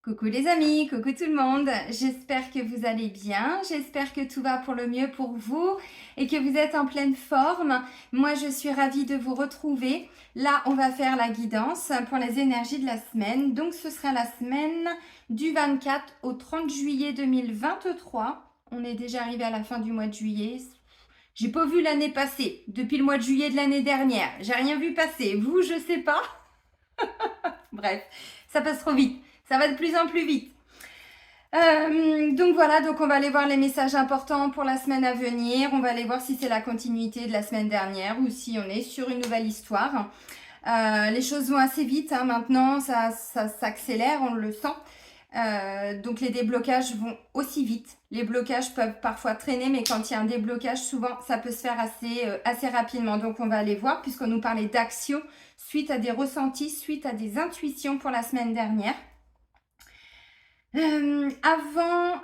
Coucou les amis, coucou tout le monde, j'espère que vous allez bien, j'espère que tout va pour le mieux pour vous et que vous êtes en pleine forme. Moi je suis ravie de vous retrouver. Là on va faire la guidance pour les énergies de la semaine. Donc ce sera la semaine du 24 au 30 juillet 2023. On est déjà arrivé à la fin du mois de juillet. J'ai pas vu l'année passer depuis le mois de juillet de l'année dernière. J'ai rien vu passer. Vous, je sais pas. Bref, ça passe trop vite. Ça va de plus en plus vite. Donc voilà, donc on va aller voir les messages importants pour la semaine à venir. On va aller voir si c'est la continuité de la semaine dernière ou si on est sur une nouvelle histoire. Les choses vont assez vite hein, maintenant, ça s'accélère, on le sent. Donc les déblocages vont aussi vite. Les blocages peuvent parfois traîner, mais quand il y a un déblocage, souvent ça peut se faire assez rapidement. Donc on va aller voir, puisqu'on nous parlait d'action suite à des ressentis, suite à des intuitions pour la semaine dernière. Avant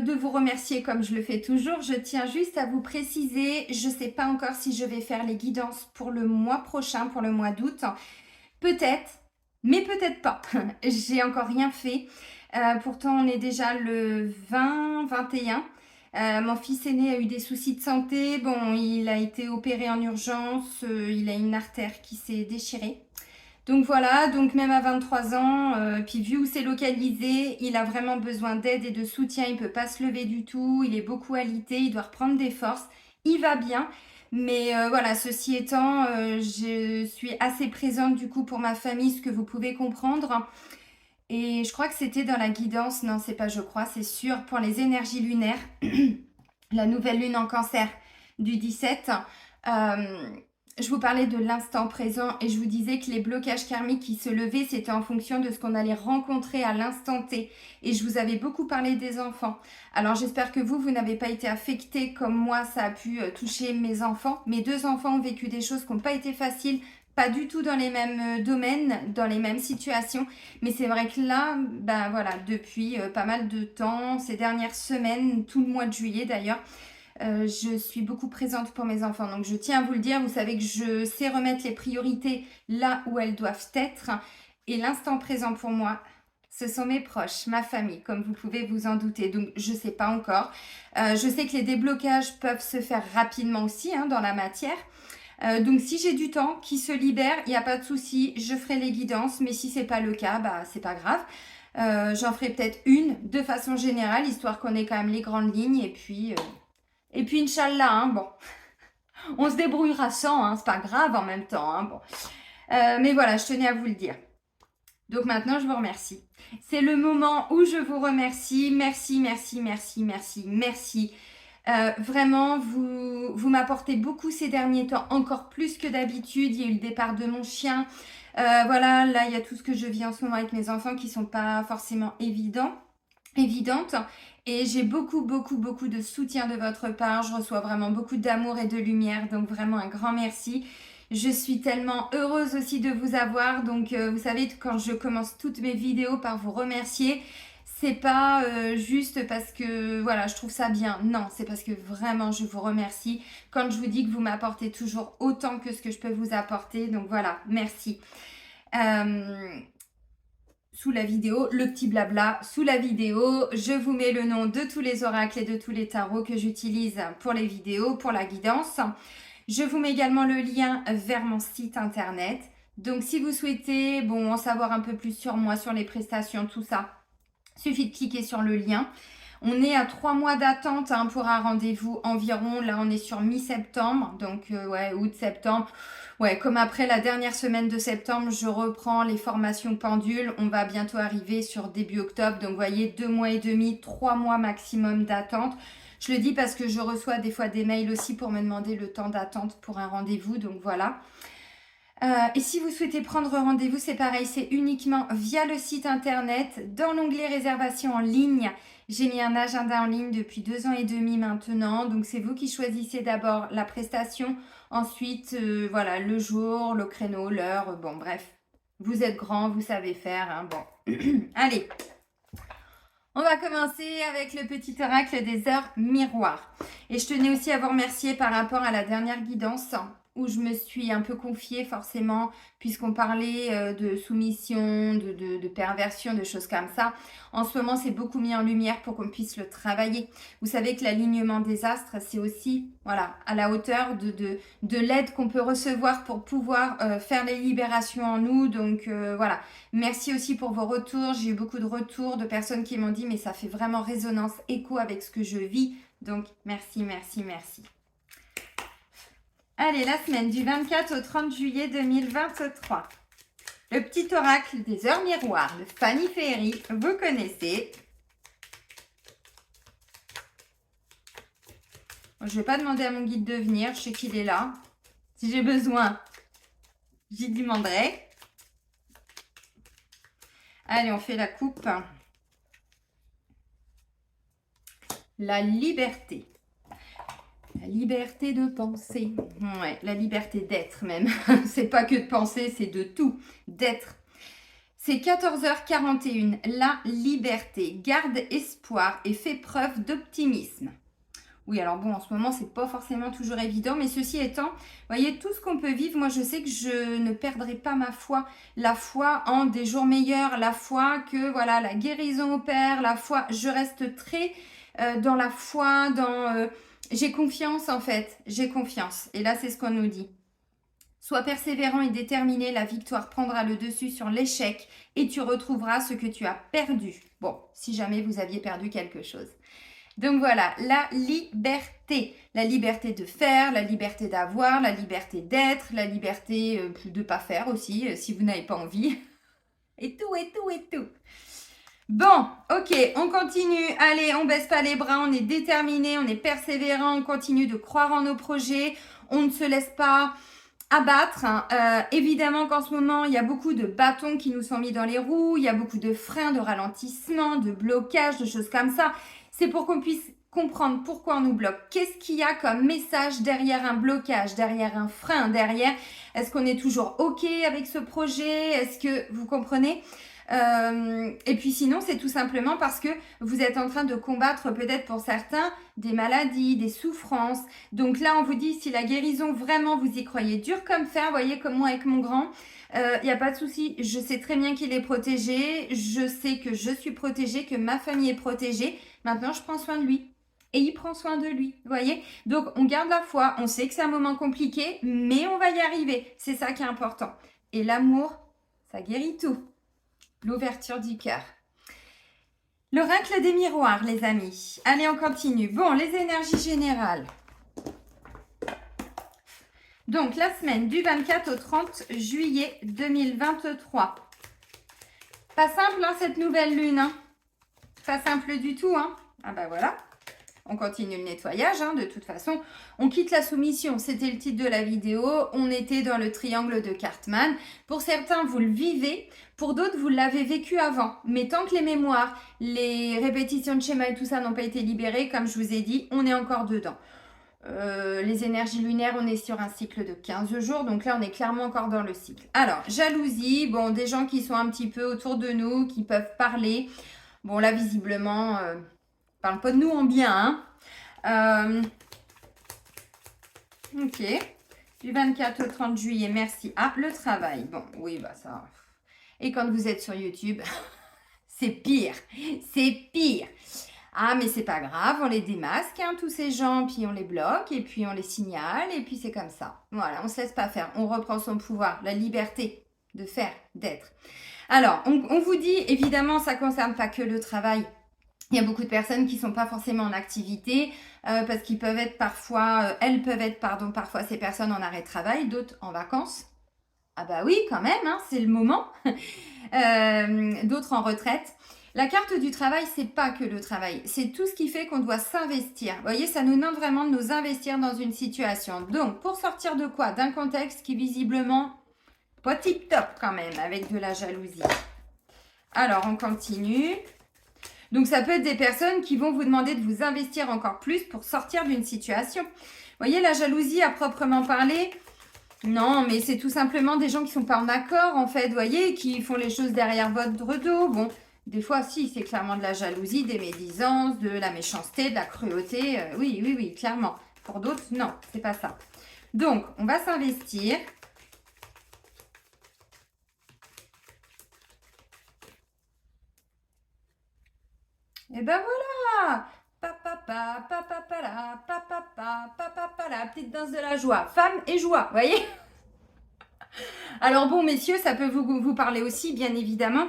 de vous remercier comme je le fais toujours, je tiens juste à vous préciser, je ne sais pas encore si je vais faire les guidances pour le mois prochain, pour le mois d'août. Peut-être, mais peut-être pas. J'ai encore rien fait. Pourtant, on est déjà le 20-21. Mon fils aîné a eu des soucis de santé. Bon, il a été opéré en urgence. Il a une artère qui s'est déchirée. Donc voilà, donc même à 23 ans, puis vu où c'est localisé, il a vraiment besoin d'aide et de soutien. Il ne peut pas se lever du tout, il est beaucoup alité, il doit reprendre des forces. Il va bien, mais voilà, ceci étant, je suis assez présente du coup pour ma famille, ce que vous pouvez comprendre. Et je crois que c'était dans la guidance, non c'est pas je crois, c'est sûr, pour les énergies lunaires, la nouvelle lune en cancer du 17. Je vous parlais de l'instant présent et je vous disais que les blocages karmiques qui se levaient, c'était en fonction de ce qu'on allait rencontrer à l'instant T. Et je vous avais beaucoup parlé des enfants. Alors j'espère que vous n'avez pas été affectés comme moi, ça a pu toucher mes enfants. Mes deux enfants ont vécu des choses qui n'ont pas été faciles, pas du tout dans les mêmes domaines, dans les mêmes situations. Mais c'est vrai que là, ben voilà, depuis pas mal de temps, ces dernières semaines, tout le mois de juillet d'ailleurs, je suis beaucoup présente pour mes enfants. Donc je tiens à vous le dire, vous savez que je sais remettre les priorités là où elles doivent être. Et l'instant présent pour moi, ce sont mes proches, ma famille, comme vous pouvez vous en douter. Donc je ne sais pas encore. Je sais que les déblocages peuvent se faire rapidement aussi hein, dans la matière. Donc si j'ai du temps qui se libère, il n'y a pas de souci, je ferai les guidances. Mais si ce n'est pas le cas, bah, c'est pas grave. J'en ferai peut-être une de façon générale, histoire qu'on ait quand même les grandes lignes. Et puis, Inch'Allah, hein, bon, on se débrouillera sans, hein, c'est pas grave en même temps. Hein, bon. Mais voilà, je tenais à vous le dire. Donc maintenant, je vous remercie. C'est le moment où je vous remercie. Merci, merci, merci, merci, merci. Vraiment, vous m'apportez beaucoup ces derniers temps, encore plus que d'habitude. Il y a eu le départ de mon chien. Voilà, là, il y a tout ce que je vis en ce moment avec mes enfants qui ne sont pas forcément évidentes. Et j'ai beaucoup de soutien de votre part. Je reçois vraiment beaucoup d'amour et de lumière. Donc vraiment un grand merci. Je suis tellement heureuse aussi de vous avoir. Donc vous savez, quand je commence toutes mes vidéos par vous remercier, c'est pas juste parce que voilà, je trouve ça bien. Non, c'est parce que vraiment je vous remercie. Quand je vous dis que vous m'apportez toujours autant que ce que je peux vous apporter. Donc voilà, merci. Sous la vidéo, le petit blabla sous la vidéo, je vous mets le nom de tous les oracles et de tous les tarots que j'utilise pour les vidéos, pour la guidance. Je vous mets également le lien vers mon site internet. Donc si vous souhaitez en savoir un peu plus sur moi, sur les prestations, tout ça, suffit de cliquer sur le lien. On est à 3 mois d'attente hein, pour un rendez-vous environ. Là, on est sur mi-septembre, donc ouais, août-septembre. Ouais, comme après la dernière semaine de septembre, je reprends les formations pendules. On va bientôt arriver sur début octobre. Donc, vous voyez, 2 mois et demi, 3 mois maximum d'attente. Je le dis parce que je reçois des fois des mails aussi pour me demander le temps d'attente pour un rendez-vous. Donc, voilà. Et si vous souhaitez prendre rendez-vous, c'est pareil, c'est uniquement via le site internet, dans l'onglet réservation en ligne. J'ai mis un agenda en ligne depuis 2 ans et demi maintenant, donc c'est vous qui choisissez d'abord la prestation, ensuite voilà le jour, le créneau, l'heure, bon bref, vous êtes grand, vous savez faire, hein, bon. Allez, on va commencer avec le petit oracle des heures miroirs. Et je tenais aussi à vous remercier par rapport à la dernière guidance. où je me suis un peu confiée forcément, puisqu'on parlait de soumission, de perversion, de choses comme ça. En ce moment, c'est beaucoup mis en lumière pour qu'on puisse le travailler. Vous savez que l'alignement des astres, c'est aussi voilà, à la hauteur de l'aide qu'on peut recevoir pour pouvoir faire les libérations en nous. Donc voilà, merci aussi pour vos retours. J'ai eu beaucoup de retours de personnes qui m'ont dit mais ça fait vraiment résonance, écho avec ce que je vis. Donc merci, merci, merci. Allez, la semaine du 24 au 30 juillet 2023. Le petit oracle des heures miroirs de Fanny Ferry, vous connaissez. Je ne vais pas demander à mon guide de venir, je sais qu'il est là. Si j'ai besoin, j'y demanderai. Allez, on fait la coupe. La liberté. La liberté de penser. Ouais, la liberté d'être même. C'est pas que de penser, c'est de tout. D'être. C'est 14h41. La liberté. Garde espoir et fait preuve d'optimisme. Oui, alors bon, en ce moment, c'est pas forcément toujours évident, mais ceci étant, vous voyez, tout ce qu'on peut vivre, moi, je sais que je ne perdrai pas ma foi. La foi en des jours meilleurs, la foi que, voilà, la guérison opère, la foi, je reste très dans la foi, dans... j'ai confiance, en fait, j'ai confiance. Et là, c'est ce qu'on nous dit. Sois persévérant et déterminé, la victoire prendra le dessus sur l'échec et tu retrouveras ce que tu as perdu. Bon, si jamais vous aviez perdu quelque chose. Donc voilà, la liberté de faire, la liberté d'avoir, la liberté d'être, la liberté de ne pas faire aussi, si vous n'avez pas envie. Et tout, et tout, et tout. Bon, ok, on continue. Allez, on baisse pas les bras, on est déterminé, on est persévérant, on continue de croire en nos projets, on ne se laisse pas abattre. Évidemment qu'en ce moment, il y a beaucoup de bâtons qui nous sont mis dans les roues, il y a beaucoup de freins, de ralentissement, de blocages, de choses comme ça. C'est pour qu'on puisse comprendre pourquoi on nous bloque. Qu'est-ce qu'il y a comme message derrière un blocage, derrière un frein, derrière? Est-ce qu'on est toujours OK avec ce projet? Est-ce que vous comprenez? Et puis sinon, c'est tout simplement parce que vous êtes en train de combattre peut-être pour certains des maladies, des souffrances. Donc là, on vous dit si la guérison, vraiment, vous y croyez dur comme fer, vous voyez comme moi avec mon grand, il n'y a pas de souci. Je sais très bien qu'il est protégé. Je sais que je suis protégée, que ma famille est protégée. Maintenant, je prends soin de lui. Et il prend soin de lui, vous voyez? Donc, on garde la foi. On sait que c'est un moment compliqué, mais on va y arriver. C'est ça qui est important. Et l'amour, ça guérit tout. L'ouverture du cœur. L'oracle des miroirs, les amis. Allez, on continue. Bon, les énergies générales. Donc, la semaine du 24 au 30 juillet 2023. Pas simple, hein, cette nouvelle lune. Hein. Pas simple du tout. Hein. Ah bah voilà. On continue le nettoyage, hein, de toute façon. On quitte la soumission, c'était le titre de la vidéo. On était dans le triangle de Cartman. Pour certains, vous le vivez. Pour d'autres, vous l'avez vécu avant. Mais tant que les mémoires, les répétitions de schémas et tout ça n'ont pas été libérées, comme je vous ai dit, on est encore dedans. Les énergies lunaires, on est sur un cycle de 15 jours. Donc là, on est clairement encore dans le cycle. Alors, jalousie. Bon, des gens qui sont un petit peu autour de nous, qui peuvent parler. Bon, là, visiblement... parle pas de nous en bien, hein. Ok. Du 24 au 30 juillet, merci. Ah, le travail. Bon, oui, bah ça... Et quand vous êtes sur YouTube, c'est pire. C'est pire. Ah, mais c'est pas grave, on les démasque, hein, tous ces gens, puis on les bloque, et puis on les signale, et puis c'est comme ça. Voilà, on se laisse pas faire. On reprend son pouvoir, la liberté de faire, d'être. Alors, on vous dit, évidemment, ça concerne pas que le travail. Il y a beaucoup de personnes qui ne sont pas forcément en activité parce qu'ils peuvent être parfois, elles peuvent être, parfois ces personnes en arrêt de travail, d'autres en vacances. Ah bah oui, quand même, hein, c'est le moment. D'autres en retraite. La carte du travail, c'est pas que le travail. C'est tout ce qui fait qu'on doit s'investir. Vous voyez, ça nous demande vraiment de nous investir dans une situation. Donc, pour sortir de quoi? D'un contexte qui visiblement pas tip-top quand même, avec de la jalousie. Alors, on continue. Donc, ça peut être des personnes qui vont vous demander de vous investir encore plus pour sortir d'une situation. Vous voyez, la jalousie à proprement parler, non, mais c'est tout simplement des gens qui ne sont pas en accord, en fait, vous voyez, qui font les choses derrière votre dos. Bon, des fois, si, c'est clairement de la jalousie, des médisances, de la méchanceté, de la cruauté. Oui, clairement. Pour d'autres, non, c'est pas ça. Donc, on va s'investir. Et ben voilà! Papa, papa, papa, papa, papa, la petite danse de la joie. Femme et joie, voyez? Alors bon, messieurs, ça peut vous parler aussi, bien évidemment.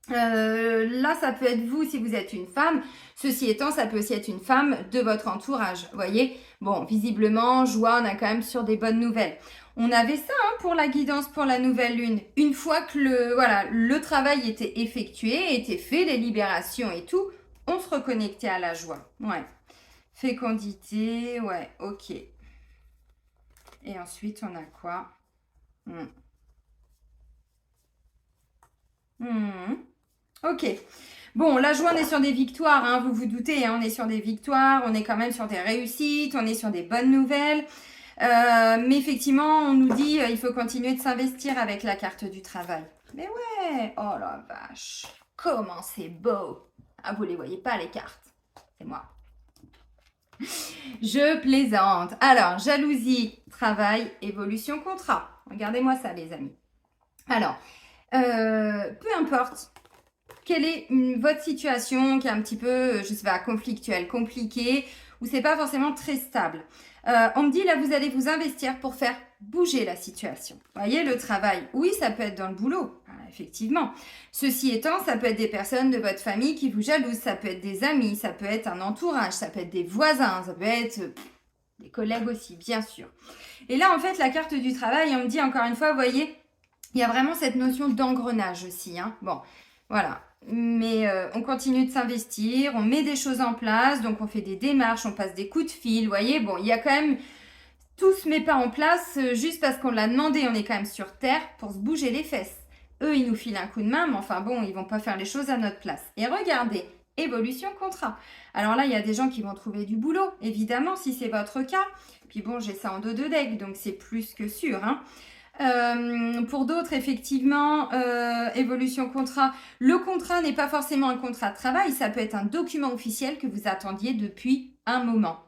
Là, ça peut être vous si vous êtes une femme. Ceci étant, ça peut aussi être une femme de votre entourage. Voyez, bon, visiblement, joie, on a quand même sur des bonnes nouvelles. On avait ça pour la guidance pour la nouvelle lune. Une fois que le travail était effectué, était fait, les libérations et tout, on se reconnectait à la joie. Ouais. Fécondité, ouais, ok. Et ensuite, on a quoi? Ok. Bon, la joie, on est sur des victoires, hein, vous vous doutez, hein, on est sur des victoires, on est quand même sur des réussites, on est sur des bonnes nouvelles. Mais effectivement, on nous dit il faut continuer de s'investir avec la carte du travail. Mais ouais, oh la vache, comment c'est beau. Ah, vous les voyez pas les cartes, c'est moi. Je plaisante. Alors, jalousie, travail, évolution, contrat. Regardez-moi ça, les amis. Alors, peu importe quelle est votre situation qui est un petit peu, je sais pas, conflictuelle, compliquée, ou c'est pas forcément très stable. On me dit là, vous allez vous investir pour faire bouger la situation. Vous voyez, le travail, oui, ça peut être dans le boulot, effectivement. Ceci étant, ça peut être des personnes de votre famille qui vous jalousent, ça peut être des amis, ça peut être un entourage, ça peut être des voisins, ça peut être des collègues aussi, bien sûr. Et là, en fait, la carte du travail, on me dit encore une fois, vous voyez, il y a vraiment cette notion d'engrenage aussi. Hein. Bon, voilà. Mais on continue de s'investir, on met des choses en place, donc on fait des démarches, on passe des coups de fil, vous voyez. Bon, il y a quand même... Tout se met pas en place juste parce qu'on l'a demandé, on est quand même sur Terre pour se bouger les fesses. Eux, ils nous filent un coup de main, mais enfin bon, ils vont pas faire les choses à notre place. Et regardez, évolution contrat. Alors là, il y a des gens qui vont trouver du boulot, évidemment, si c'est votre cas. Puis bon, j'ai ça en dos de deck, donc c'est plus que sûr, hein. Pour d'autres, effectivement, évolution contrat. Le contrat n'est pas forcément un contrat de travail, ça peut être un document officiel que vous attendiez depuis un moment.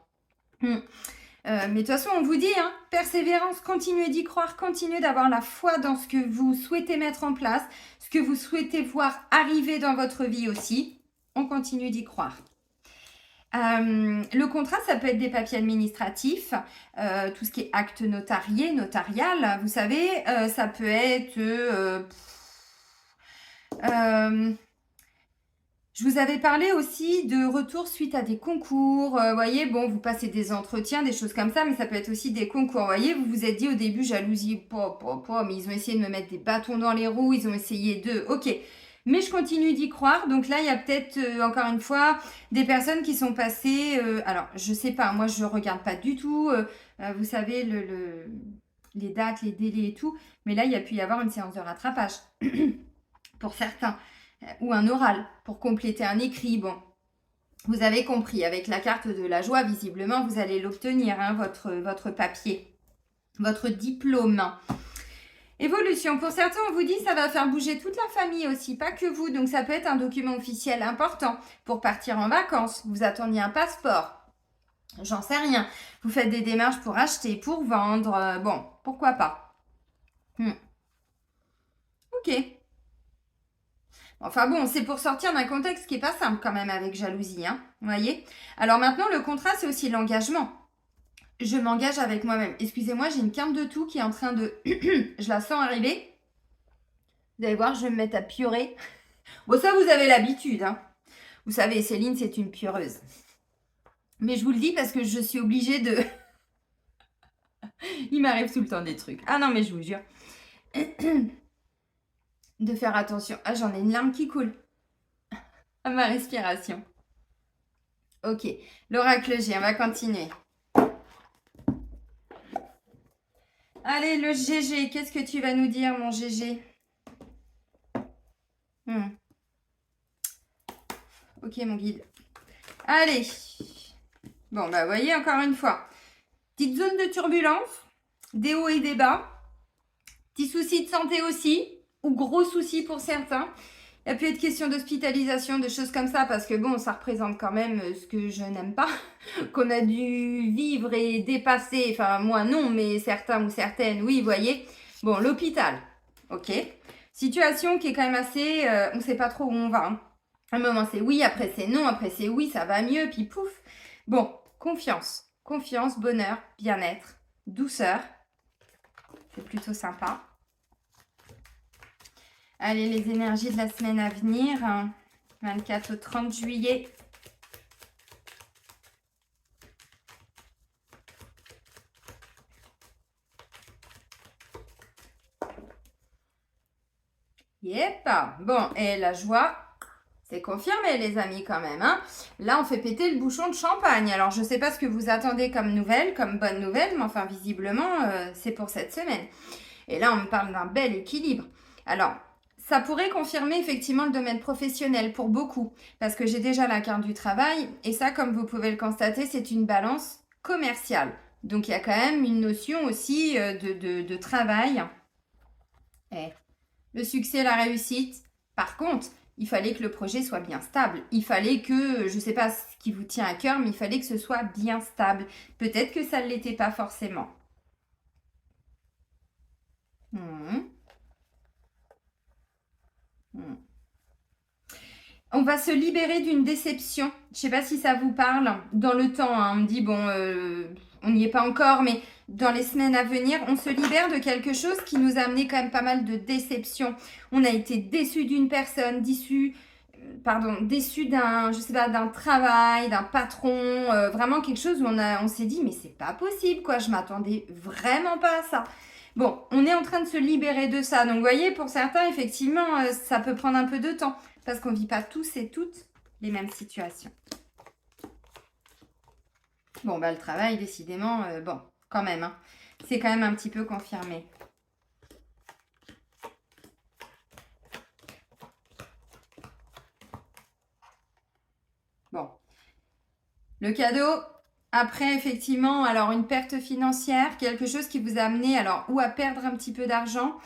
Mais de toute façon, on vous dit, hein, persévérance, continuez d'y croire, continuez d'avoir la foi dans ce que vous souhaitez mettre en place, ce que vous souhaitez voir arriver dans votre vie aussi. On continue d'y croire. Le contrat, ça peut être des papiers administratifs, tout ce qui est acte notarié, notarial. Vous savez, ça peut être... je vous avais parlé aussi de retour suite à des concours. Vous voyez, bon, vous passez des entretiens, des choses comme ça, mais ça peut être aussi des concours. Vous voyez, vous vous êtes dit au début, jalousie, mais ils ont essayé de me mettre des bâtons dans les roues, ils ont essayé de... Ok, mais je continue d'y croire. Donc là, il y a peut-être, encore une fois, des personnes qui sont passées... alors, je sais pas, moi, je regarde pas du tout, vous savez, les dates, les délais et tout. Mais là, il y a pu y avoir une séance de rattrapage pour certains. Ou un oral pour compléter un écrit. Bon, vous avez compris, avec la carte de la joie, visiblement, vous allez l'obtenir, hein, votre papier, votre diplôme. Évolution, pour certains, on vous dit ça va faire bouger toute la famille aussi, pas que vous. Donc, ça peut être un document officiel important pour partir en vacances. Vous attendiez un passeport, j'en sais rien. Vous faites des démarches pour acheter, pour vendre. Bon, pourquoi pas. Ok. Enfin bon, c'est pour sortir d'un contexte qui n'est pas simple quand même avec jalousie, hein, vous voyez. Alors maintenant, le contrat, c'est aussi l'engagement. Je m'engage avec moi-même. Excusez-moi, j'ai une quinte de tout qui est en train de... je la sens arriver. Vous allez voir, je vais me mettre à piorer. Bon, ça, vous avez l'habitude, hein. Vous savez, Céline, c'est une pioreuse. Mais je vous le dis parce que je suis obligée de... Il m'arrive tout le temps des trucs. Ah non, mais je vous jure. De faire attention. Ah, j'en ai une larme qui coule à ma respiration. Ok, l'oracle G, on va continuer. Allez, le GG, qu'est-ce que tu vas nous dire, mon GG? Ok, mon guide. Allez. Bon, bah, vous voyez, encore une fois. Petite zone de turbulence, des hauts et des bas. Petits soucis de santé aussi, ou gros soucis pour certains. Il a pu être question d'hospitalisation, de choses comme ça, parce que bon, ça représente quand même ce que je n'aime pas, qu'on a dû vivre et dépasser. Enfin, moi non, mais certains ou certaines, oui, vous voyez. Bon, l'hôpital, ok. Situation qui est quand même assez... on ne sait pas trop où on va. Hein. Un moment c'est oui, après c'est non, après c'est oui, ça va mieux, puis pouf. Bon, confiance. Confiance, bonheur, bien-être, douceur. C'est plutôt sympa. Allez, les énergies de la semaine à venir, 24 au 30 juillet. Yep. Bon, et la joie, c'est confirmé les amis quand même. Hein. Là, on fait péter le bouchon de champagne. Alors, je ne sais pas ce que vous attendez comme nouvelle, comme bonne nouvelle, mais enfin, visiblement, c'est pour cette semaine. Et là, on me parle d'un bel équilibre. Alors, ça pourrait confirmer effectivement le domaine professionnel pour beaucoup, parce que j'ai déjà la carte du travail, et ça, comme vous pouvez le constater, c'est une balance commerciale. Donc, il y a quand même une notion aussi de travail. Et le succès, la réussite. Par contre, il fallait que le projet soit bien stable. Il fallait que, je ne sais pas ce qui vous tient à cœur, mais il fallait que ce soit bien stable. Peut-être que ça ne l'était pas forcément. On va se libérer d'une déception. Je ne sais pas si ça vous parle. Dans le temps, hein, on me dit, bon, on n'y est pas encore, mais dans les semaines à venir, on se libère de quelque chose qui nous a amené quand même pas mal de déceptions. On a été déçu d'une personne, déçu d'un, je sais pas, d'un travail, d'un patron, vraiment quelque chose où on s'est dit, mais c'est pas possible, quoi, je m'attendais vraiment pas à ça. Bon, on est en train de se libérer de ça. Donc, vous voyez, pour certains, effectivement, ça peut prendre un peu de temps parce qu'on ne vit pas tous et toutes les mêmes situations. Bon, bah, le travail, décidément, bon, quand même, hein, c'est quand même un petit peu confirmé. Bon. Le cadeau, après, effectivement, alors une perte financière, quelque chose qui vous a amené, alors, ou à perdre un petit peu d'argent,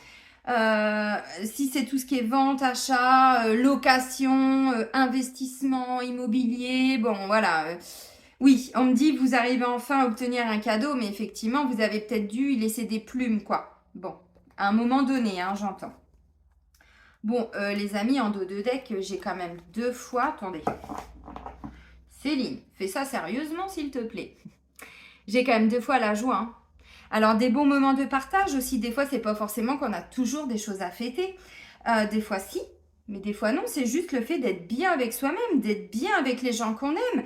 si c'est tout ce qui est vente, achat, location, investissement immobilier, bon voilà. Oui, on me dit vous arrivez enfin à obtenir un cadeau, mais effectivement vous avez peut-être dû y laisser des plumes quoi. Bon, à un moment donné, hein, j'entends. Bon, les amis, en dos de deck, j'ai quand même 2 fois. Attendez. Céline, fais ça sérieusement s'il te plaît. J'ai quand même 2 fois la joie. Hein. Alors, des bons moments de partage aussi. Des fois, c'est pas forcément qu'on a toujours des choses à fêter. Des fois, si. Mais des fois, non. C'est juste le fait d'être bien avec soi-même, d'être bien avec les gens qu'on aime.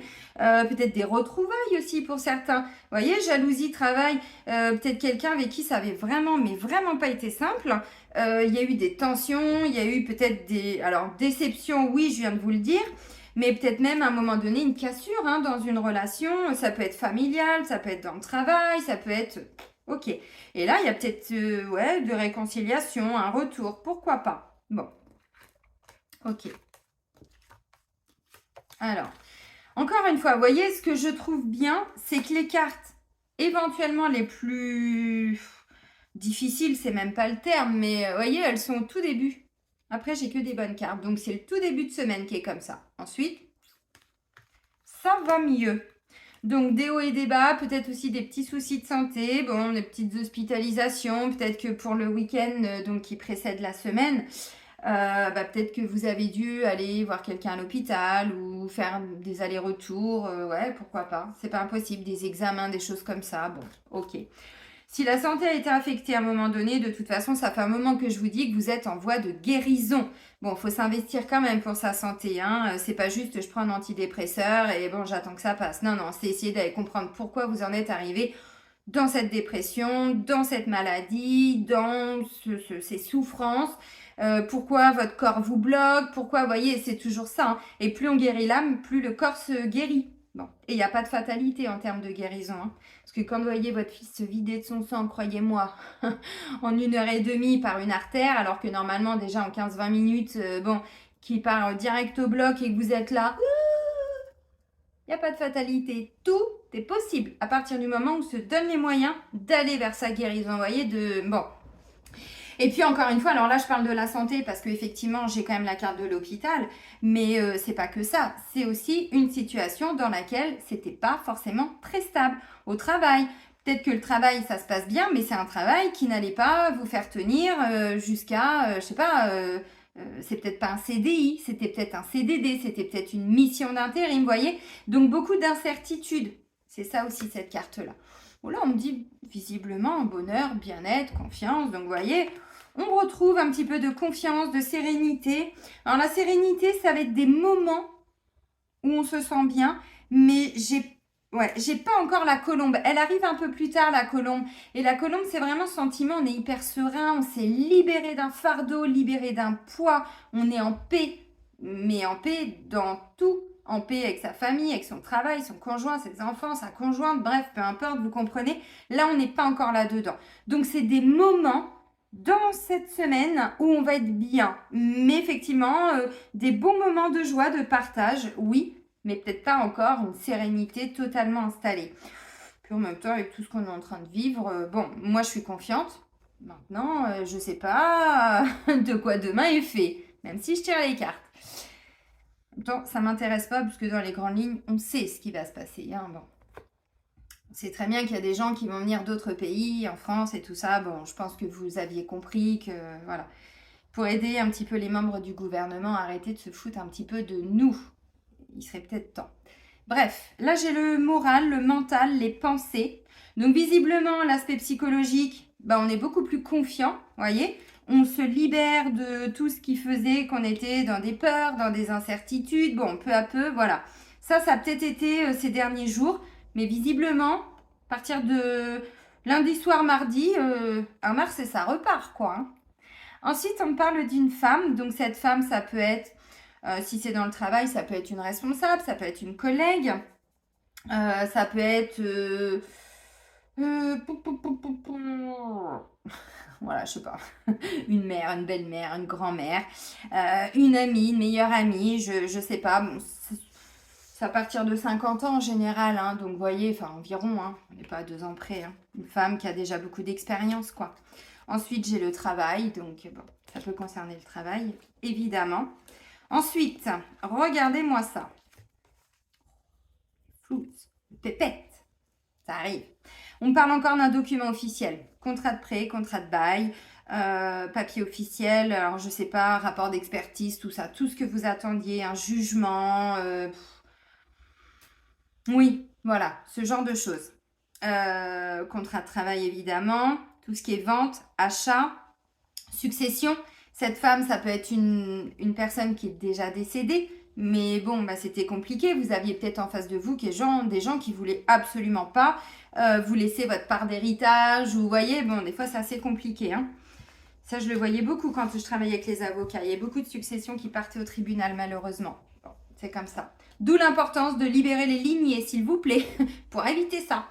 Peut-être des retrouvailles aussi pour certains. Vous voyez, jalousie, travail. Peut-être quelqu'un avec qui ça avait vraiment, mais vraiment pas été simple. Il y a eu des tensions. Il y a eu peut-être des... Alors, déception, oui, je viens de vous le dire. Mais peut-être même à un moment donné une cassure hein, dans une relation. Ça peut être familial, ça peut être dans le travail, ça peut être... Ok. Et là, il y a peut-être ouais, de réconciliation, un retour. Pourquoi pas? Bon. Ok. Alors, encore une fois, vous voyez, ce que je trouve bien, c'est que les cartes éventuellement les plus difficiles, c'est même pas le terme, mais vous voyez, elles sont au tout début. Après, j'ai que des bonnes cartes. Donc, c'est le tout début de semaine qui est comme ça. Ensuite, ça va mieux. Donc des hauts et des bas, peut-être aussi des petits soucis de santé, bon, des petites hospitalisations, peut-être que pour le week-end donc qui précède la semaine, peut-être que vous avez dû aller voir quelqu'un à l'hôpital ou faire des allers-retours, ouais, pourquoi pas, c'est pas impossible, des examens, des choses comme ça, bon, ok. Si la santé a été affectée à un moment donné, de toute façon, ça fait un moment que je vous dis que vous êtes en voie de guérison. Bon, il faut s'investir quand même pour sa santé. Hein. C'est pas juste je prends un antidépresseur et bon, j'attends que ça passe. Non, non, c'est essayer d'aller comprendre pourquoi vous en êtes arrivé dans cette dépression, dans cette maladie, dans ces souffrances. Pourquoi votre corps vous bloque, pourquoi, vous voyez, c'est toujours ça. Hein. Et plus on guérit l'âme, plus le corps se guérit. Bon. Et il n'y a pas de fatalité en termes de guérison. Hein. Parce que quand vous voyez votre fils se vider de son sang, croyez-moi, en 1h30 par une artère, alors que normalement déjà en 15-20 minutes, bon, qui part direct au bloc et que vous êtes là, il n'y a pas de fatalité. Tout est possible à partir du moment où on se donne les moyens d'aller vers sa guérison. Vous voyez, bon. Et puis encore une fois, alors là je parle de la santé parce qu'effectivement j'ai quand même la carte de l'hôpital, mais c'est pas que ça, c'est aussi une situation dans laquelle c'était pas forcément très stable. Au travail, peut-être que le travail ça se passe bien, mais c'est un travail qui n'allait pas vous faire tenir jusqu'à, je sais pas, c'est peut-être pas un CDI, c'était peut-être un CDD, c'était peut-être une mission d'intérim, vous voyez. Donc beaucoup d'incertitudes, c'est ça aussi cette carte-là. Bon là on me dit visiblement bonheur, bien-être, confiance, donc vous voyez, on retrouve un petit peu de confiance, de sérénité. Alors la sérénité, ça va être des moments où on se sent bien, mais j'ai pas encore la colombe. Elle arrive un peu plus tard, la colombe. Et la colombe, c'est vraiment ce sentiment, on est hyper serein, on s'est libéré d'un fardeau, libéré d'un poids, on est en paix, mais en paix dans tout. En paix avec sa famille, avec son travail, son conjoint, ses enfants, sa conjointe, bref, peu importe, vous comprenez. Là, on n'est pas encore là-dedans. Donc, c'est des moments dans cette semaine où on va être bien. Mais effectivement, des bons moments de joie, de partage, oui, mais peut-être pas encore une sérénité totalement installée. Puis en même temps, avec tout ce qu'on est en train de vivre, bon, moi je suis confiante. Maintenant, je ne sais pas de quoi demain est fait, même si je tire les cartes. En même temps, ça ne m'intéresse pas, puisque dans les grandes lignes, on sait ce qui va se passer. Hein, bon. C'est très bien qu'il y a des gens qui vont venir d'autres pays, en France et tout ça. Bon, je pense que vous aviez compris que, voilà, pour aider un petit peu les membres du gouvernement à arrêter de se foutre un petit peu de nous. Il serait peut-être temps. Bref, là j'ai le moral, le mental, les pensées. Donc visiblement, l'aspect psychologique, on est beaucoup plus confiant, voyez. On se libère de tout ce qui faisait qu'on était dans des peurs, dans des incertitudes. Bon, peu à peu, voilà. Ça a peut-être été ces derniers jours. Mais visiblement, à partir de lundi soir, mardi, à mars, et ça repart, quoi. Hein. Ensuite, on parle d'une femme. Donc cette femme, ça peut être, si c'est dans le travail, ça peut être une responsable, ça peut être une collègue. Ça peut être... voilà, je sais pas. Une mère, une belle-mère, une grand-mère, une amie, une meilleure amie, je sais pas. Bon, c'est à partir de 50 ans en général, hein, donc vous voyez, enfin environ, hein, on n'est pas à 2 ans près. Hein. Une femme qui a déjà beaucoup d'expérience, quoi. Ensuite, j'ai le travail, donc bon, ça peut concerner le travail, évidemment. Ensuite, regardez-moi ça. Flou, pépette, ça arrive. On parle encore d'un document officiel, contrat de prêt, contrat de bail, papier officiel, alors je sais pas, rapport d'expertise, tout ça, tout ce que vous attendiez, un jugement, oui, voilà, ce genre de choses. Contrat de travail évidemment, tout ce qui est vente, achat, succession. Cette femme, ça peut être une personne qui est déjà décédée, mais bon, c'était compliqué. Vous aviez peut-être en face de vous des gens qui voulaient absolument pas vous laisser votre part d'héritage. Ou vous voyez, bon, des fois c'est assez compliqué. Hein. Ça, je le voyais beaucoup quand je travaillais avec les avocats. Il y a beaucoup de successions qui partaient au tribunal, malheureusement. Bon, c'est comme ça. D'où l'importance de libérer les lignées, s'il vous plaît, pour éviter ça.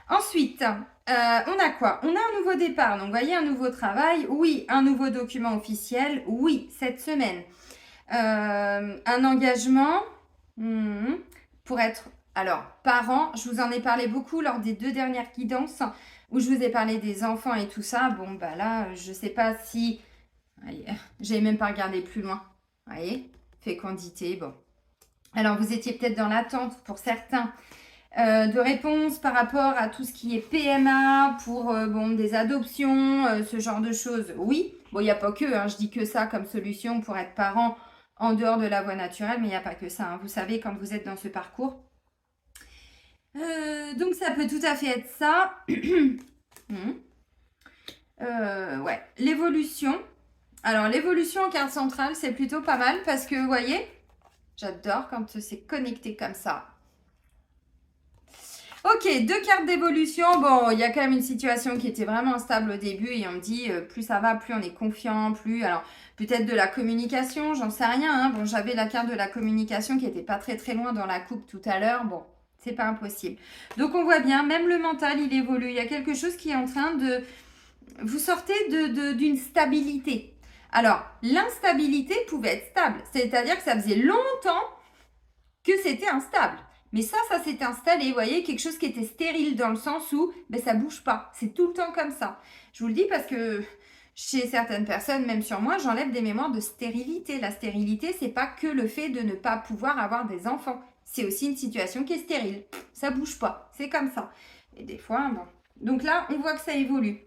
Ensuite, on a quoi? On a un nouveau départ. Donc, vous voyez, un nouveau travail. Oui, un nouveau document officiel. Oui, cette semaine. Un engagement pour être... Alors, parents, je vous en ai parlé beaucoup lors des 2 dernières guidances où je vous ai parlé des enfants et tout ça. Bon, là, je ne sais pas si... J'avais même pas regardé plus loin. Vous voyez? Fécondité, bon. Alors, vous étiez peut-être dans l'attente pour certains de réponses par rapport à tout ce qui est PMA, pour des adoptions, ce genre de choses. Oui, bon, il n'y a pas que, hein, je dis que ça comme solution pour être parent en dehors de la voie naturelle, mais il n'y a pas que ça. Hein. Vous savez, quand vous êtes dans ce parcours. Donc, ça peut tout à fait être ça. Ouais, l'évolution. Alors, l'évolution en carte centrale, c'est plutôt pas mal parce que, vous voyez, j'adore quand c'est connecté comme ça. Ok, 2 cartes d'évolution. Bon, il y a quand même une situation qui était vraiment instable au début et on me dit plus ça va, plus on est confiant, plus... Alors, peut-être de la communication, j'en sais rien. Hein. Bon, j'avais la carte de la communication qui était pas très très loin dans la coupe tout à l'heure. Bon, c'est pas impossible. Donc, on voit bien, même le mental, il évolue. Il y a quelque chose qui est en train de... Vous sortez d'une stabilité. Alors, l'instabilité pouvait être stable. C'est-à-dire que ça faisait longtemps que c'était instable. Mais ça s'est installé, vous voyez, quelque chose qui était stérile dans le sens où ça ne bouge pas. C'est tout le temps comme ça. Je vous le dis parce que Chez certaines personnes, même sur moi, j'enlève des mémoires de stérilité. La stérilité, c'est pas que le fait de ne pas pouvoir avoir des enfants. C'est aussi une situation qui est stérile. Ça bouge pas. C'est comme ça. Et des fois, bon. Donc là, on voit que ça évolue.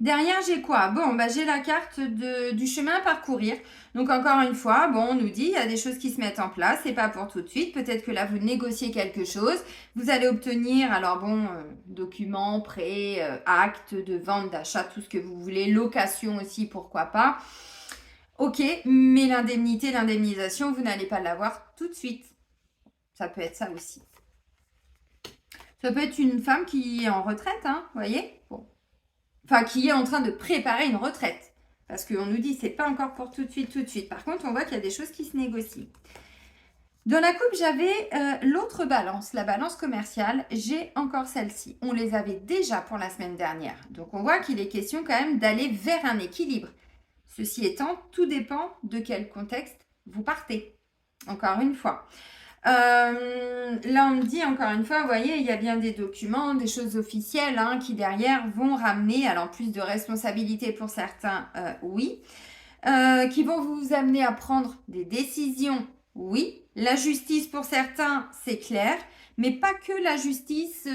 Derrière, j'ai quoi? Bon, bah, j'ai la carte du chemin à parcourir. Donc, encore une fois, bon, on nous dit, il y a des choses qui se mettent en place. C'est pas pour tout de suite. Peut-être que là, vous négociez quelque chose. Vous allez obtenir, alors bon, documents, prêts, actes de vente, d'achat, tout ce que vous voulez. Location aussi, pourquoi pas. Ok, mais l'indemnité, l'indemnisation, vous n'allez pas l'avoir tout de suite. Ça peut être ça aussi. Ça peut être une femme qui est en retraite, hein, vous voyez? Bon. Enfin, qui est en train de préparer une retraite. Parce qu'on nous dit, c'est pas encore pour tout de suite, tout de suite. Par contre, on voit qu'il y a des choses qui se négocient. Dans la coupe, j'avais l'autre balance, la balance commerciale. J'ai encore celle-ci. On les avait déjà pour la semaine dernière. Donc, on voit qu'il est question quand même d'aller vers un équilibre. Ceci étant, tout dépend de quel contexte vous partez. Encore une fois. Là, on me dit encore une fois, vous voyez, il y a bien des documents, des choses officielles hein, qui derrière vont ramener, alors plus de responsabilités pour certains, oui, qui vont vous amener à prendre des décisions, oui. La justice pour certains, c'est clair, mais pas que la justice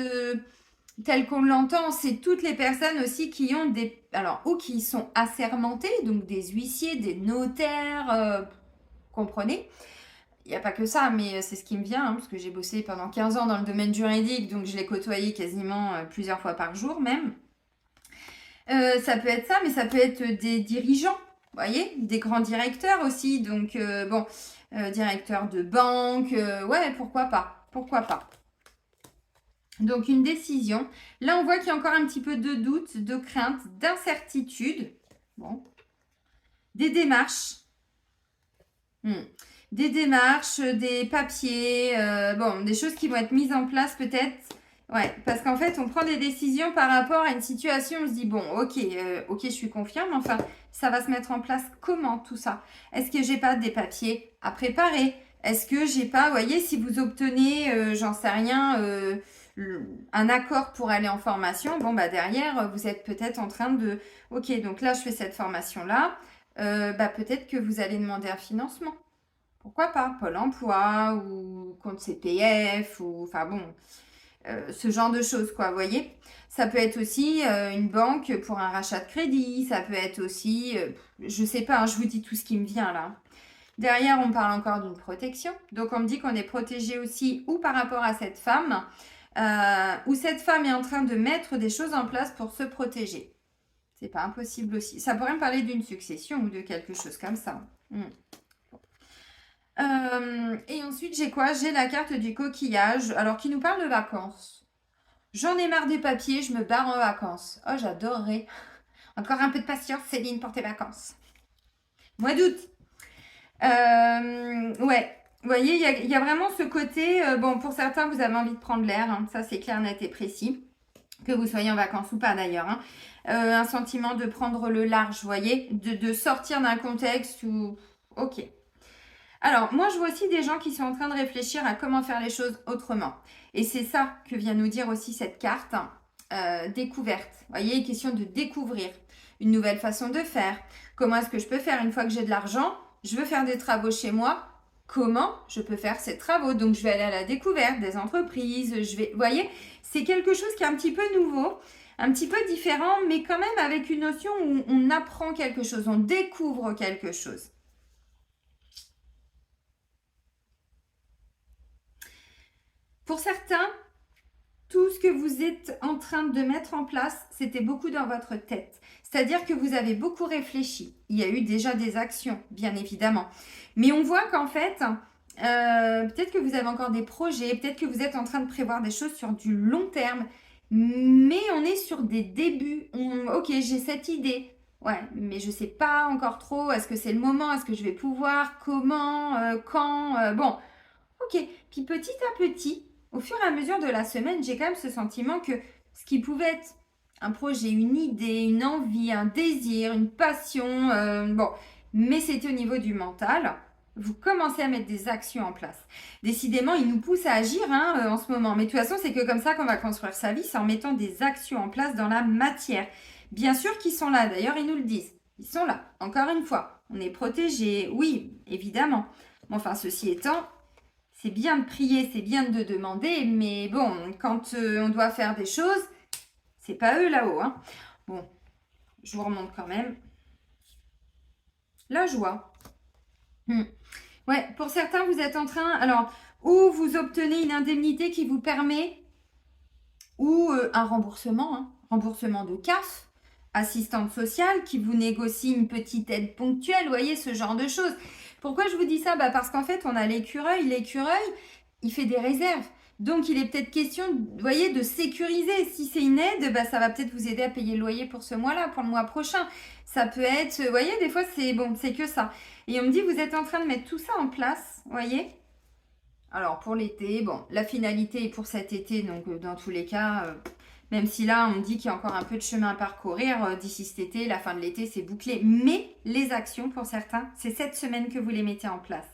telle qu'on l'entend, c'est toutes les personnes aussi qui ont des, alors ou qui sont assermentés, donc des huissiers, des notaires, comprenez? Il n'y a pas que ça, mais c'est ce qui me vient, hein, parce que j'ai bossé pendant 15 ans dans le domaine juridique, donc je l'ai côtoyé quasiment plusieurs fois par jour même. Ça peut être ça, mais ça peut être des dirigeants, vous voyez, des grands directeurs aussi, donc bon, directeurs de banque, ouais, pourquoi pas, pourquoi pas. Donc une décision. Là, on voit qu'il y a encore un petit peu de doute, de crainte, d'incertitude. Bon. Des démarches. Des démarches, des papiers, bon, des choses qui vont être mises en place peut-être. Ouais, parce qu'en fait, on prend des décisions par rapport à une situation, on se dit, bon, ok, je suis confiante, mais enfin, ça va se mettre en place comment tout ça? Est-ce que j'ai pas des papiers à préparer? Est-ce que j'ai pas, vous voyez, si vous obtenez, j'en sais rien, un accord pour aller en formation, bon, bah derrière, vous êtes peut-être en train de, ok, donc là, je fais cette formation-là, bah peut-être que vous allez demander un financement. Pourquoi pas? Pôle emploi ou compte CPF ou enfin bon, ce genre de choses quoi, vous voyez? Ça peut être aussi une banque pour un rachat de crédit, ça peut être aussi, je sais pas, hein, je vous dis tout ce qui me vient là. Derrière, on parle encore d'une protection. Donc on me dit qu'on est protégé aussi ou par rapport à cette femme, ou cette femme est en train de mettre des choses en place pour se protéger. C'est pas impossible aussi. Ça pourrait me parler d'une succession ou de quelque chose comme ça. Et ensuite, j'ai quoi? J'ai la carte du coquillage, alors qui nous parle de vacances. J'en ai marre des papiers, je me barre en vacances. Oh, j'adorerais. Encore un peu de patience, Céline, pour tes vacances. Mois d'août. Ouais. Vous voyez, il y a vraiment ce côté, bon, pour certains, vous avez envie de prendre l'air, hein, ça c'est clair, net et précis, que vous soyez en vacances ou pas d'ailleurs. Hein. Un sentiment de prendre le large, vous voyez, de sortir d'un contexte où... Ok. Alors, moi, je vois aussi des gens qui sont en train de réfléchir à comment faire les choses autrement. Et c'est ça que vient nous dire aussi cette carte, découverte. Vous voyez, question de découvrir une nouvelle façon de faire. Comment est-ce que je peux faire une fois que j'ai de l'argent? Je veux faire des travaux chez moi. Comment je peux faire ces travaux? Donc, je vais aller à la découverte des entreprises. Vous voyez, c'est quelque chose qui est un petit peu nouveau, un petit peu différent, mais quand même avec une notion où on apprend quelque chose, on découvre quelque chose. Pour certains, tout ce que vous êtes en train de mettre en place, c'était beaucoup dans votre tête. C'est-à-dire que vous avez beaucoup réfléchi. Il y a eu déjà des actions, bien évidemment. Mais on voit qu'en fait, peut-être que vous avez encore des projets, peut-être que vous êtes en train de prévoir des choses sur du long terme. Mais on est sur des débuts. Ok, j'ai cette idée. Ouais, mais je ne sais pas encore trop. Est-ce que c'est le moment? Est-ce que je vais pouvoir? Comment? Quand? Bon, ok. Puis petit à petit, au fur et à mesure de la semaine, j'ai quand même ce sentiment que ce qui pouvait être un projet, une idée, une envie, un désir, une passion, bon, mais c'était au niveau du mental. Vous commencez à mettre des actions en place. Décidément, il nous pousse à agir hein, en ce moment. Mais de toute façon, c'est que comme ça qu'on va construire sa vie, c'est en mettant des actions en place dans la matière. Bien sûr qu'ils sont là, d'ailleurs, ils nous le disent. Ils sont là, encore une fois. On est protégé, oui, évidemment. Mais enfin, ceci étant, c'est bien de prier, c'est bien de demander, mais bon, quand on doit faire des choses, c'est pas eux là-haut, hein. Bon, je vous remonte quand même. La joie. Ouais, pour certains, vous êtes en train, alors, ou vous obtenez une indemnité qui vous permet, ou un remboursement, hein, remboursement de CAF, assistante sociale, qui vous négocie une petite aide ponctuelle, vous voyez, ce genre de choses. Pourquoi je vous dis ça? Parce qu'en fait, on a l'écureuil, il fait des réserves. Donc, il est peut-être question, vous voyez, de sécuriser. Si c'est une aide, ça va peut-être vous aider à payer le loyer pour ce mois-là, pour le mois prochain. Ça peut être, vous voyez, des fois, c'est bon, c'est que ça. Et on me dit, vous êtes en train de mettre tout ça en place, vous voyez. Alors, pour l'été, bon, la finalité est pour cet été, donc dans tous les cas, même si là, on me dit qu'il y a encore un peu de chemin à parcourir, d'ici cet été, la fin de l'été, c'est bouclé. Mais les actions, pour certains, c'est cette semaine que vous les mettez en place.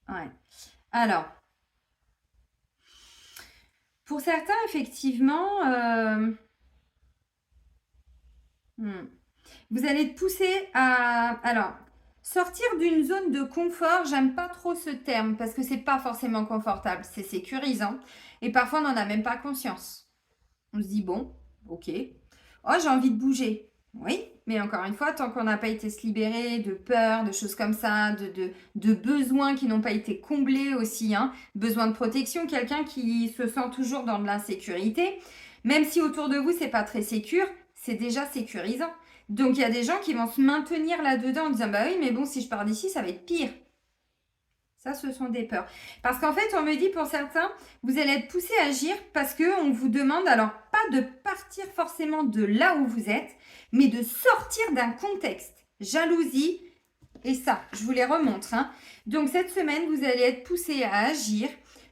Ouais. Alors, pour certains, effectivement, vous allez être poussé à... Alors, sortir d'une zone de confort, j'aime pas trop ce terme parce que c'est pas forcément confortable, c'est sécurisant et parfois on n'en a même pas conscience. On se dit bon, ok, oh j'ai envie de bouger. Oui, mais encore une fois, tant qu'on n'a pas été se libérer de peur, de choses comme ça, de besoins qui n'ont pas été comblés aussi, hein, besoin de protection, quelqu'un qui se sent toujours dans de l'insécurité, même si autour de vous c'est pas très sécure, c'est déjà sécurisant. Donc il y a des gens qui vont se maintenir là-dedans en disant bah oui, mais bon, si je pars d'ici, ça va être pire. Ça, ce sont des peurs. Parce qu'en fait, on me dit pour certains, vous allez être poussé à agir parce qu'on vous demande, alors pas de partir forcément de là où vous êtes, mais de sortir d'un contexte. Jalousie, et ça, je vous les remontre. Hein. Donc cette semaine, vous allez être poussé à agir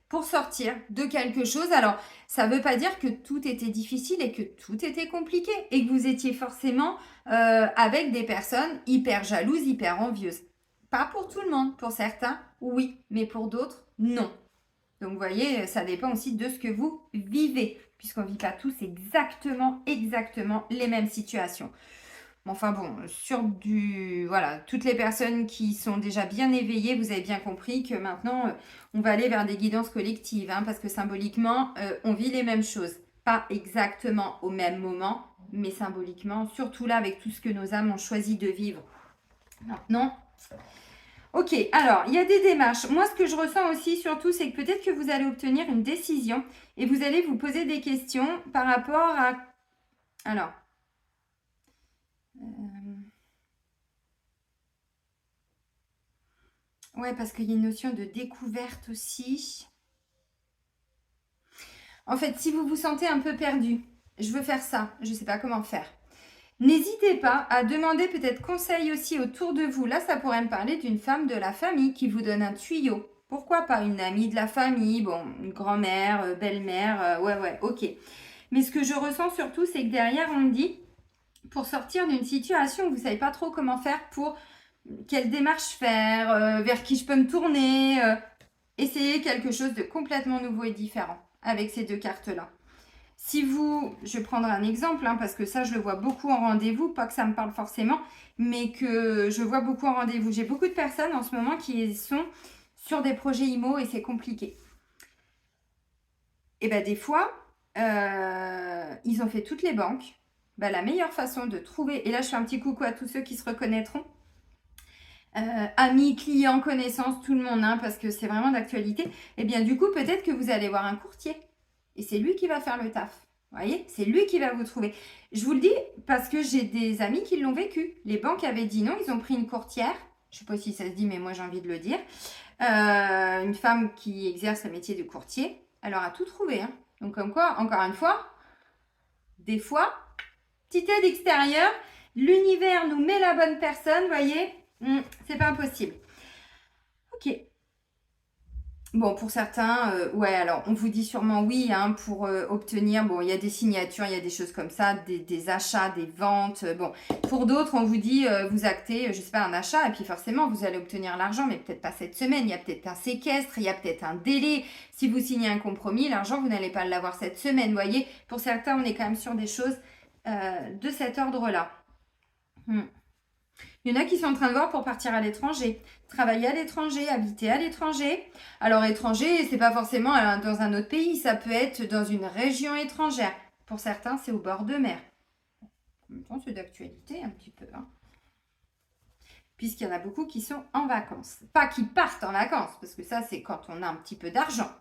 pour sortir de quelque chose. Alors, ça ne veut pas dire que tout était difficile et que tout était compliqué et que vous étiez forcément avec des personnes hyper jalouses, hyper envieuses. Pas pour tout le monde, pour certains, oui, mais pour d'autres, non. Donc, vous voyez, ça dépend aussi de ce que vous vivez, puisqu'on ne vit pas tous exactement les mêmes situations. Enfin bon, voilà, toutes les personnes qui sont déjà bien éveillées, vous avez bien compris que maintenant, on va aller vers des guidances collectives, hein, parce que symboliquement, on vit les mêmes choses. Pas exactement au même moment, mais symboliquement, surtout là, avec tout ce que nos âmes ont choisi de vivre. Maintenant, ok, alors, il y a des démarches. Moi, ce que je ressens aussi, surtout, c'est que peut-être que vous allez obtenir une décision et vous allez vous poser des questions par rapport à... Alors... Ouais, parce qu'il y a une notion de découverte aussi. En fait, si vous vous sentez un peu perdu, je veux faire ça, je ne sais pas comment faire. N'hésitez pas à demander peut-être conseil aussi autour de vous. Là, ça pourrait me parler d'une femme de la famille qui vous donne un tuyau. Pourquoi pas une amie de la famille, bon, une grand-mère, belle-mère, ouais, ok. Mais ce que je ressens surtout, c'est que derrière, on me dit, pour sortir d'une situation où vous ne savez pas trop comment faire pour quelle démarche faire, vers qui je peux me tourner, essayez quelque chose de complètement nouveau et différent avec ces deux cartes-là. Si vous, je vais prendre un exemple, hein, parce que ça, je le vois beaucoup en rendez-vous, pas que ça me parle forcément, mais que je vois beaucoup en rendez-vous. J'ai beaucoup de personnes en ce moment qui sont sur des projets IMO et c'est compliqué. Et bien, des fois, ils ont fait toutes les banques. Ben, la meilleure façon de trouver, et là, je fais un petit coucou à tous ceux qui se reconnaîtront, amis, clients, connaissances, tout le monde, hein, parce que c'est vraiment d'actualité, et bien du coup, peut-être que vous allez voir un courtier. Et c'est lui qui va faire le taf. Vous voyez, c'est lui qui va vous trouver. Je vous le dis parce que j'ai des amis qui l'ont vécu. Les banques avaient dit non, ils ont pris une courtière. Je ne sais pas si ça se dit, mais moi j'ai envie de le dire. Une femme qui exerce le métier de courtier. Elle leur a tout trouvé. Hein. Donc comme quoi, encore une fois, des fois, petite aide extérieure, l'univers nous met la bonne personne, vous voyez, c'est pas impossible. Ok. Bon, pour certains, ouais, alors on vous dit sûrement oui, hein, pour obtenir, bon, il y a des signatures, il y a des choses comme ça, des achats, des ventes, bon. Pour d'autres, on vous dit, vous actez, je sais pas, un achat, et puis forcément, vous allez obtenir l'argent, mais peut-être pas cette semaine, il y a peut-être un séquestre, il y a peut-être un délai. Si vous signez un compromis, l'argent, vous n'allez pas l'avoir cette semaine, vous voyez. Pour certains, on est quand même sur des choses de cet ordre-là. Il y en a qui sont en train de voir pour partir à l'étranger, travailler à l'étranger, habiter à l'étranger. Alors étranger, c'est pas forcément dans un autre pays, ça peut être dans une région étrangère. Pour certains, c'est au bord de mer. En même temps, c'est d'actualité un petit peu, hein. Puisqu'il y en a beaucoup qui sont en vacances. Pas qui partent en vacances, parce que ça, c'est quand on a un petit peu d'argent.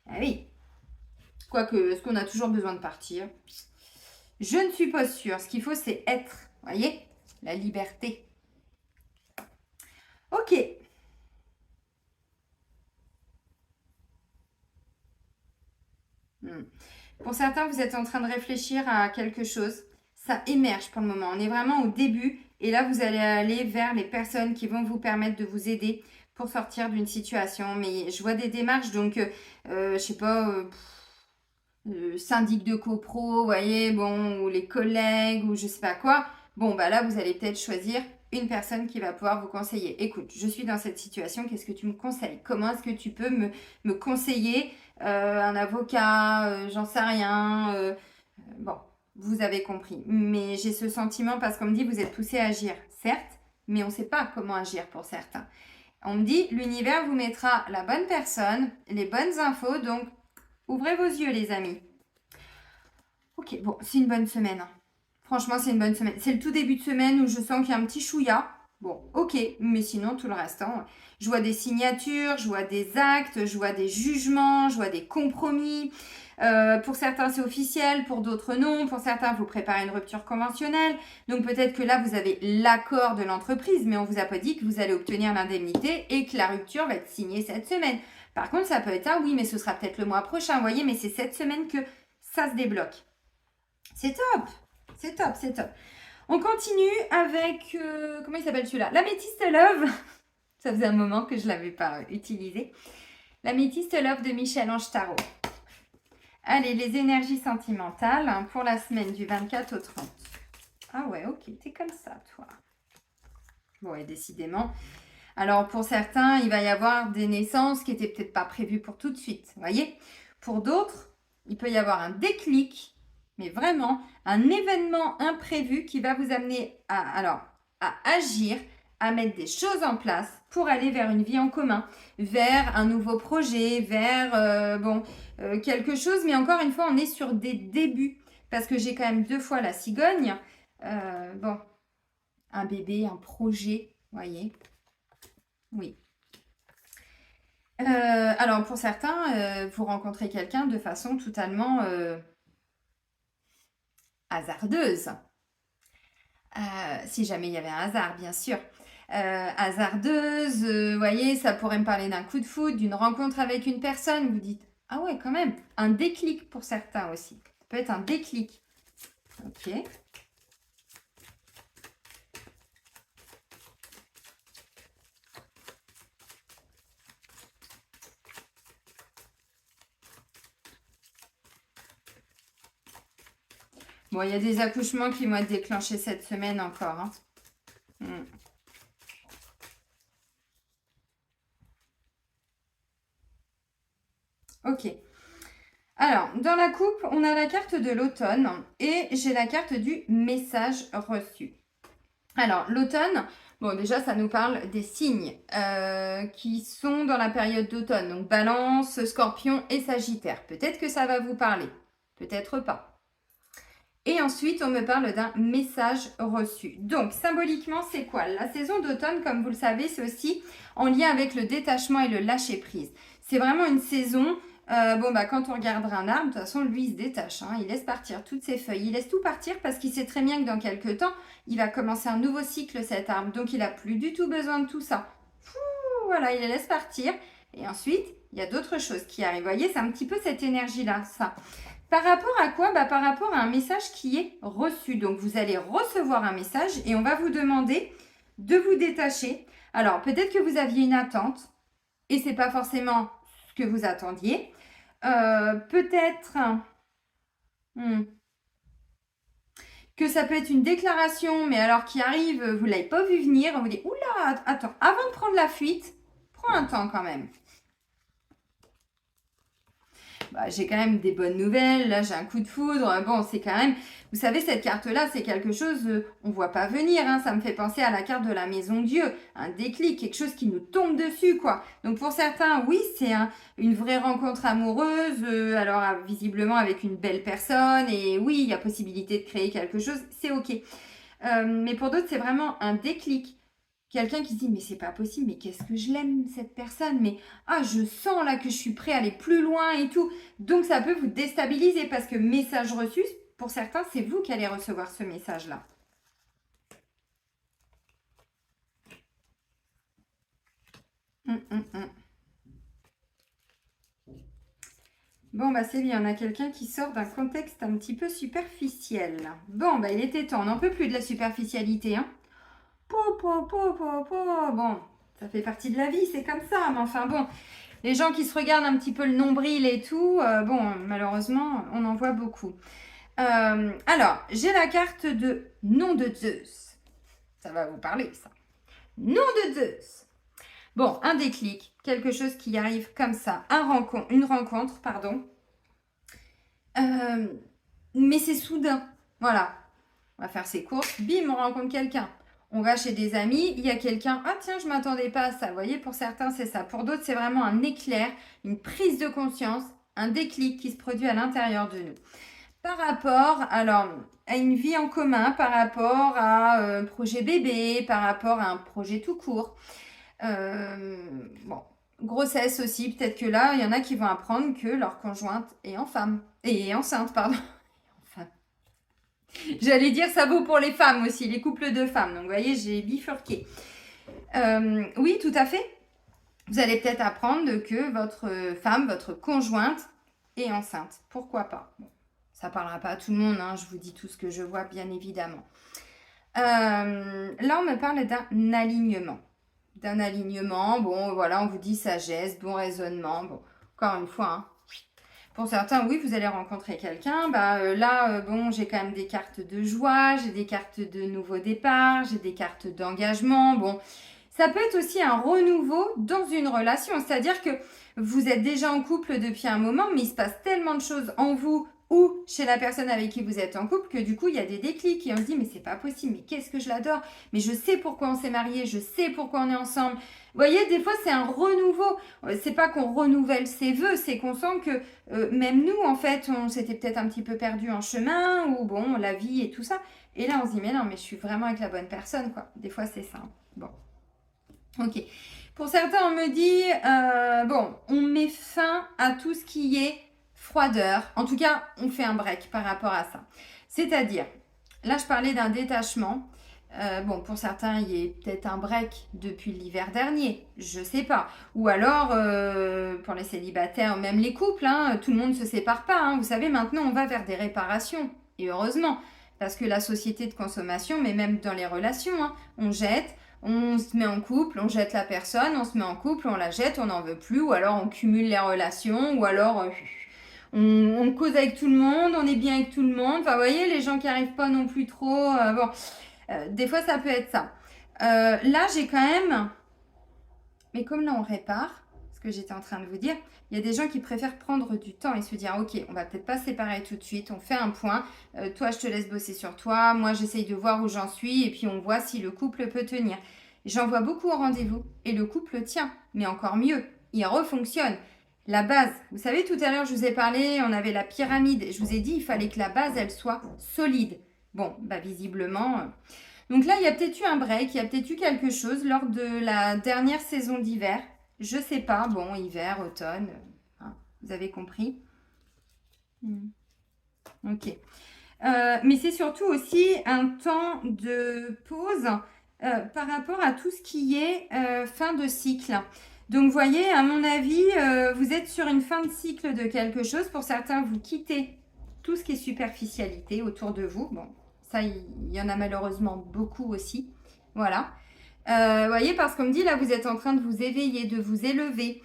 Ah oui. Quoique, est-ce qu'on a toujours besoin de partir? Je ne suis pas sûre. Ce qu'il faut, c'est être. Vous voyez? La liberté. Ok. Pour certains, vous êtes en train de réfléchir à quelque chose. Ça émerge pour le moment. On est vraiment au début. Et là, vous allez aller vers les personnes qui vont vous permettre de vous aider pour sortir d'une situation. Mais je vois des démarches, donc, je sais pas, syndic de copro, vous voyez, bon, ou les collègues, ou je sais pas quoi. Bon, bah là, vous allez peut-être choisir une personne qui va pouvoir vous conseiller. Écoute, je suis dans cette situation, qu'est-ce que tu me conseilles? Comment est-ce que tu peux me conseiller? Un avocat, j'en sais rien. Bon, vous avez compris. Mais j'ai ce sentiment parce qu'on me dit, vous êtes poussé à agir, certes, mais on ne sait pas comment agir pour certains. On me dit, l'univers vous mettra la bonne personne, les bonnes infos, donc ouvrez vos yeux, les amis. Ok, bon, c'est une bonne semaine. Franchement, c'est une bonne semaine. C'est le tout début de semaine où je sens qu'il y a un petit chouïa. Bon, ok, mais sinon, tout le restant, je vois des signatures, je vois des actes, je vois des jugements, je vois des compromis. Pour certains, c'est officiel, pour d'autres, non. Pour certains, vous préparez une rupture conventionnelle. Donc, peut-être que là, vous avez l'accord de l'entreprise, mais on ne vous a pas dit que vous allez obtenir l'indemnité et que la rupture va être signée cette semaine. Par contre, ça peut être oui, mais ce sera peut-être le mois prochain, vous voyez, mais c'est cette semaine que ça se débloque. C'est top, c'est top, c'est top. On continue avec, comment il s'appelle celui-là? L'améthyste Love. Ça faisait un moment que je ne l'avais pas utilisé. L'améthyste Love de Michel-Ange Tarot. Allez, les énergies sentimentales pour la semaine du 24 au 30. Ah ouais, ok, t'es comme ça, toi. Bon, et décidément. Alors, pour certains, il va y avoir des naissances qui n'étaient peut-être pas prévues pour tout de suite. Vous voyez? Pour d'autres, il peut y avoir un déclic, mais vraiment un événement imprévu qui va vous amener à agir, à mettre des choses en place pour aller vers une vie en commun, vers un nouveau projet, vers quelque chose. Mais encore une fois, on est sur des débuts parce que j'ai quand même 2 fois la cigogne. Un bébé, un projet, vous voyez. Oui. Alors, pour certains, vous rencontrez quelqu'un de façon totalement hasardeuse. Si jamais il y avait un hasard, bien sûr. Hasardeuse, vous voyez, ça pourrait me parler d'un coup de foudre, d'une rencontre avec une personne. Vous dites, ah ouais, quand même, un déclic pour certains aussi. Ça peut être un déclic. Ok. Bon, il y a des accouchements qui vont être déclenchés cette semaine encore, hein. Ok. Alors, dans la coupe, on a la carte de l'automne et j'ai la carte du message reçu. Alors, l'automne, bon, déjà, ça nous parle des signes qui sont dans la période d'automne. Donc, Balance, Scorpion et Sagittaire. Peut-être que ça va vous parler, peut-être pas. Et ensuite, on me parle d'un message reçu. Donc, symboliquement, c'est quoi? La saison d'automne, comme vous le savez, c'est aussi en lien avec le détachement et le lâcher-prise. C'est vraiment une saison... quand on regardera un arbre, de toute façon, lui, il se détache. Il laisse partir toutes ses feuilles. Il laisse tout partir parce qu'il sait très bien que dans quelques temps, il va commencer un nouveau cycle, cet arbre. Donc, il n'a plus du tout besoin de tout ça. Voilà, il les laisse partir. Et ensuite, il y a d'autres choses qui arrivent. Vous voyez, c'est un petit peu cette énergie-là, ça. Par rapport à quoi? Par rapport à un message qui est reçu. Donc, vous allez recevoir un message et on va vous demander de vous détacher. Alors, peut-être que vous aviez une attente et ce n'est pas forcément ce que vous attendiez. Peut-être que ça peut être une déclaration, mais alors qui arrive, vous ne l'avez pas vu venir. On vous dit, oula, attends, avant de prendre la fuite, prends un temps quand même. bah, j'ai quand même des bonnes nouvelles, là j'ai un coup de foudre, bon c'est quand même, vous savez cette carte-là c'est quelque chose, on voit pas venir, hein, ça me fait penser à la carte de la maison Dieu, un déclic, quelque chose qui nous tombe dessus quoi. Donc pour certains, oui c'est une vraie rencontre amoureuse, alors visiblement avec une belle personne, et oui il y a possibilité de créer quelque chose, c'est ok. Mais pour d'autres c'est vraiment un déclic. Quelqu'un qui se dit mais c'est pas possible, mais qu'est-ce que je l'aime cette personne, mais ah je sens là que je suis prêt à aller plus loin et tout. Donc ça peut vous déstabiliser parce que message reçu, pour certains c'est vous qui allez recevoir ce message là. Bon bah c'est bien, on a quelqu'un qui sort d'un contexte un petit peu superficiel. Bon bah il était temps, on n'en peut plus de la superficialité hein. Bon, ça fait partie de la vie, c'est comme ça. Mais enfin bon, les gens qui se regardent un petit peu le nombril et tout, bon, malheureusement, on en voit beaucoup. Alors, j'ai la carte de nom de Zeus. Ça va vous parler, ça. Nom de Zeus. Bon, un déclic, quelque chose qui arrive comme ça, une rencontre, pardon. Mais c'est soudain. Voilà. On va faire ses courses, bim, on rencontre quelqu'un. On va chez des amis, il y a quelqu'un, ah tiens, je ne m'attendais pas à ça. Vous voyez, pour certains, c'est ça. Pour d'autres, c'est vraiment un éclair, une prise de conscience, un déclic qui se produit à l'intérieur de nous. Par rapport, alors, à une vie en commun, par rapport à un projet bébé, par rapport à un projet tout court. Bon, grossesse aussi, peut-être que là, il y en a qui vont apprendre que leur conjointe est enceinte, pardon. J'allais dire ça vaut pour les femmes aussi, les couples de femmes. Donc, vous voyez, j'ai bifurqué. Oui, tout à fait. Vous allez peut-être apprendre que votre femme, votre conjointe est enceinte. Pourquoi pas? Bon, ça ne parlera pas à tout le monde, hein, je vous dis tout ce que je vois, bien évidemment. Là, on me parle d'un alignement. D'un alignement, bon, voilà, on vous dit sagesse, bon raisonnement. Bon, encore une fois, hein, pour certains, oui, vous allez rencontrer quelqu'un. Là, bon, j'ai quand même des cartes de joie, j'ai des cartes de nouveau départ, j'ai des cartes d'engagement. Bon, ça peut être aussi un renouveau dans une relation. C'est-à-dire que vous êtes déjà en couple depuis un moment, mais il se passe tellement de choses en vous ou chez la personne avec qui vous êtes en couple que du coup, il y a des déclics et on se dit, mais c'est pas possible, mais qu'est-ce que je l'adore, mais je sais pourquoi on s'est mariés, je sais pourquoi on est ensemble. Vous voyez, des fois, c'est un renouveau. C'est pas qu'on renouvelle ses vœux, c'est qu'on sent que même nous, en fait, on s'était peut-être un petit peu perdu en chemin ou bon, la vie et tout ça. Et là, on se dit, mais non, mais je suis vraiment avec la bonne personne, quoi. Des fois, c'est ça. Bon. Ok. Pour certains, on me dit, bon, on met fin à tout ce qui est froideur. En tout cas, on fait un break par rapport à ça. C'est-à-dire, là, je parlais d'un détachement. Bon, pour certains, il y a peut-être un break depuis l'hiver dernier, je sais pas. Ou alors, pour les célibataires, même les couples, hein, tout le monde ne se sépare pas. Hein. Vous savez, maintenant, on va vers des réparations. Et heureusement, parce que la société de consommation, mais même dans les relations, hein, on jette, on se met en couple, on jette la personne, on se met en couple, on la jette, on n'en veut plus, ou alors on cumule les relations, ou alors on cause avec tout le monde, on est bien avec tout le monde. Enfin, vous voyez, les gens qui n'arrivent pas non plus trop. Des fois, ça peut être ça. Là, j'ai quand même... Mais comme là, on répare, ce que j'étais en train de vous dire, il y a des gens qui préfèrent prendre du temps et se dire, ok, on va peut-être pas se séparer tout de suite, on fait un point. Toi, je te laisse bosser sur toi. Moi, j'essaye de voir où j'en suis et puis on voit si le couple peut tenir. J'en vois beaucoup au rendez-vous et le couple tient, mais encore mieux, il refonctionne. La base, vous savez, tout à l'heure, je vous ai parlé, on avait la pyramide. Je vous ai dit, il fallait que la base, elle soit solide. Bon, visiblement. Donc là, il y a peut-être eu un break, il y a peut-être eu quelque chose lors de la dernière saison d'hiver. Je sais pas, bon, hiver, automne, hein, vous avez compris. Ok. Mais c'est surtout aussi un temps de pause par rapport à tout ce qui est fin de cycle. Donc, vous voyez, à mon avis, vous êtes sur une fin de cycle de quelque chose. Pour certains, vous quittez tout ce qui est superficialité autour de vous. Bon, ça, il y en a malheureusement beaucoup aussi. Voilà. Vous voyez, parce qu'on me dit, là, vous êtes en train de vous éveiller, de vous élever.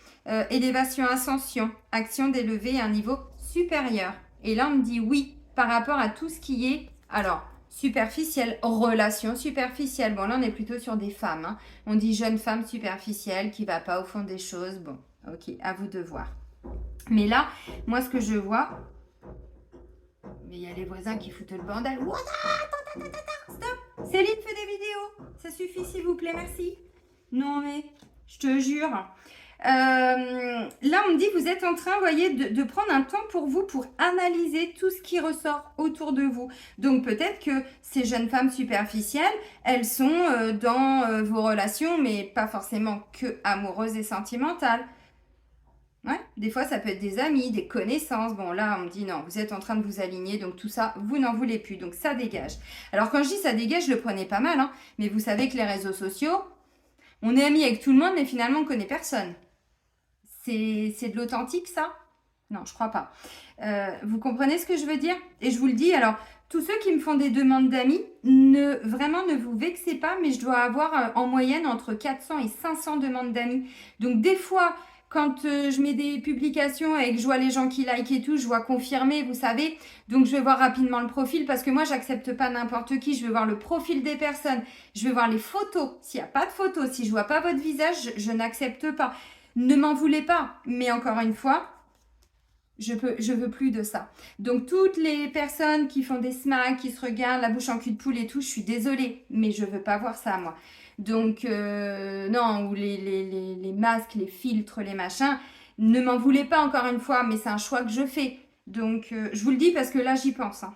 Élévation, ascension, action d'élever à un niveau supérieur. Et là, on me dit oui, par rapport à tout ce qui est, alors, superficielle, relation superficielle. Bon, là, on est plutôt sur des femmes. Hein. On dit jeune femme superficielle qui ne va pas au fond des choses. Bon, ok, à vous de voir. Mais là, moi, ce que je vois, mais il y a les voisins qui foutent le bordel. What? Stop! Céline fait des vidéos. Ça suffit, s'il vous plaît, merci. Non, mais je te jure. Là, on me dit, vous êtes en train, vous voyez, de prendre un temps pour vous, pour analyser tout ce qui ressort autour de vous. Donc, peut-être que ces jeunes femmes superficielles, elles sont dans vos relations, mais pas forcément que amoureuses et sentimentales. Ouais, des fois, ça peut être des amis, des connaissances. Bon, là, on me dit non, vous êtes en train de vous aligner, donc tout ça, vous n'en voulez plus. Donc, ça dégage. Alors, quand je dis ça dégage, je le prenais pas mal, hein, mais vous savez que les réseaux sociaux, on est amis avec tout le monde, mais finalement, on ne connaît personne. C'est de l'authentique, ça? Non, je crois pas. Vous comprenez ce que je veux dire? Et je vous le dis, alors, tous ceux qui me font des demandes d'amis, vraiment ne vous vexez pas, mais je dois avoir en moyenne entre 400 et 500 demandes d'amis. Donc, des fois, quand je mets des publications et que je vois les gens qui like et tout, je vois confirmer, vous savez. Donc, je vais voir rapidement le profil parce que moi, j'accepte pas n'importe qui. Je vais voir le profil des personnes. Je vais voir les photos. S'il n'y a pas de photos, si je vois pas votre visage, je n'accepte pas. Ne m'en voulez pas, mais encore une fois, je veux plus de ça. Donc, toutes les personnes qui font des smacks, qui se regardent la bouche en cul de poule et tout, je suis désolée, mais je veux pas voir ça, moi. Donc, non, ou les masques, les filtres, les machins, ne m'en voulez pas encore une fois, mais c'est un choix que je fais. Donc, je vous le dis parce que là, j'y pense, hein.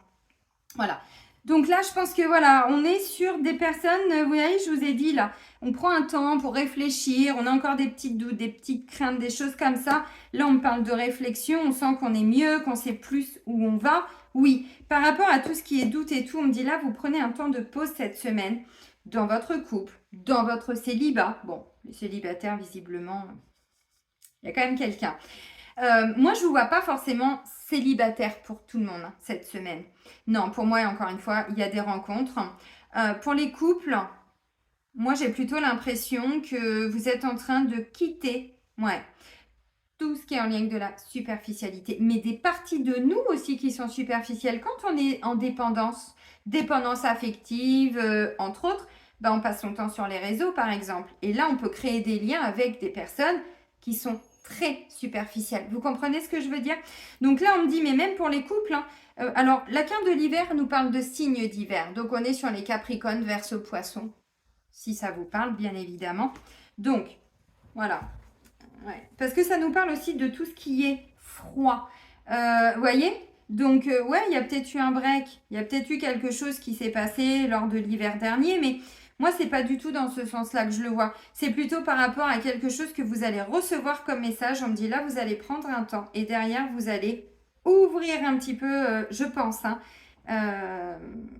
Voilà. Donc là, je pense que voilà, on est sur des personnes, vous voyez, je vous ai dit là, on prend un temps pour réfléchir, on a encore des petites doutes, des petites craintes, des choses comme ça. Là, on parle de réflexion, on sent qu'on est mieux, qu'on sait plus où on va. Oui, par rapport à tout ce qui est doute et tout, on me dit là, vous prenez un temps de pause cette semaine dans votre couple, dans votre célibat. Bon, les célibataires, visiblement, il y a quand même quelqu'un. Moi, je ne vous vois pas forcément célibataire pour tout le monde hein, cette semaine. Non, pour moi, encore une fois, il y a des rencontres. Pour les couples, moi, j'ai plutôt l'impression que vous êtes en train de quitter tout ce qui est en lien avec de la superficialité. Mais des parties de nous aussi qui sont superficielles. Quand on est en dépendance affective, entre autres, ben, on passe son temps sur les réseaux, par exemple. Et là, on peut créer des liens avec des personnes qui sont très superficielles. Vous comprenez ce que je veux dire? Donc là, on me dit, mais même pour les couples, hein, alors, l'arcane de l'hiver nous parle de signes d'hiver. Donc, on est sur les Capricornes, Verseau, Poissons, si ça vous parle, bien évidemment. Donc, voilà. Ouais. Parce que ça nous parle aussi de tout ce qui est froid. Vous voyez? Donc, ouais, il y a peut-être eu un break. Il y a peut-être eu quelque chose qui s'est passé lors de l'hiver dernier, mais moi, c'est pas du tout dans ce sens-là que je le vois. C'est plutôt par rapport à quelque chose que vous allez recevoir comme message. On me dit là, vous allez prendre un temps et derrière, vous allez ouvrir un petit peu, je pense, hein.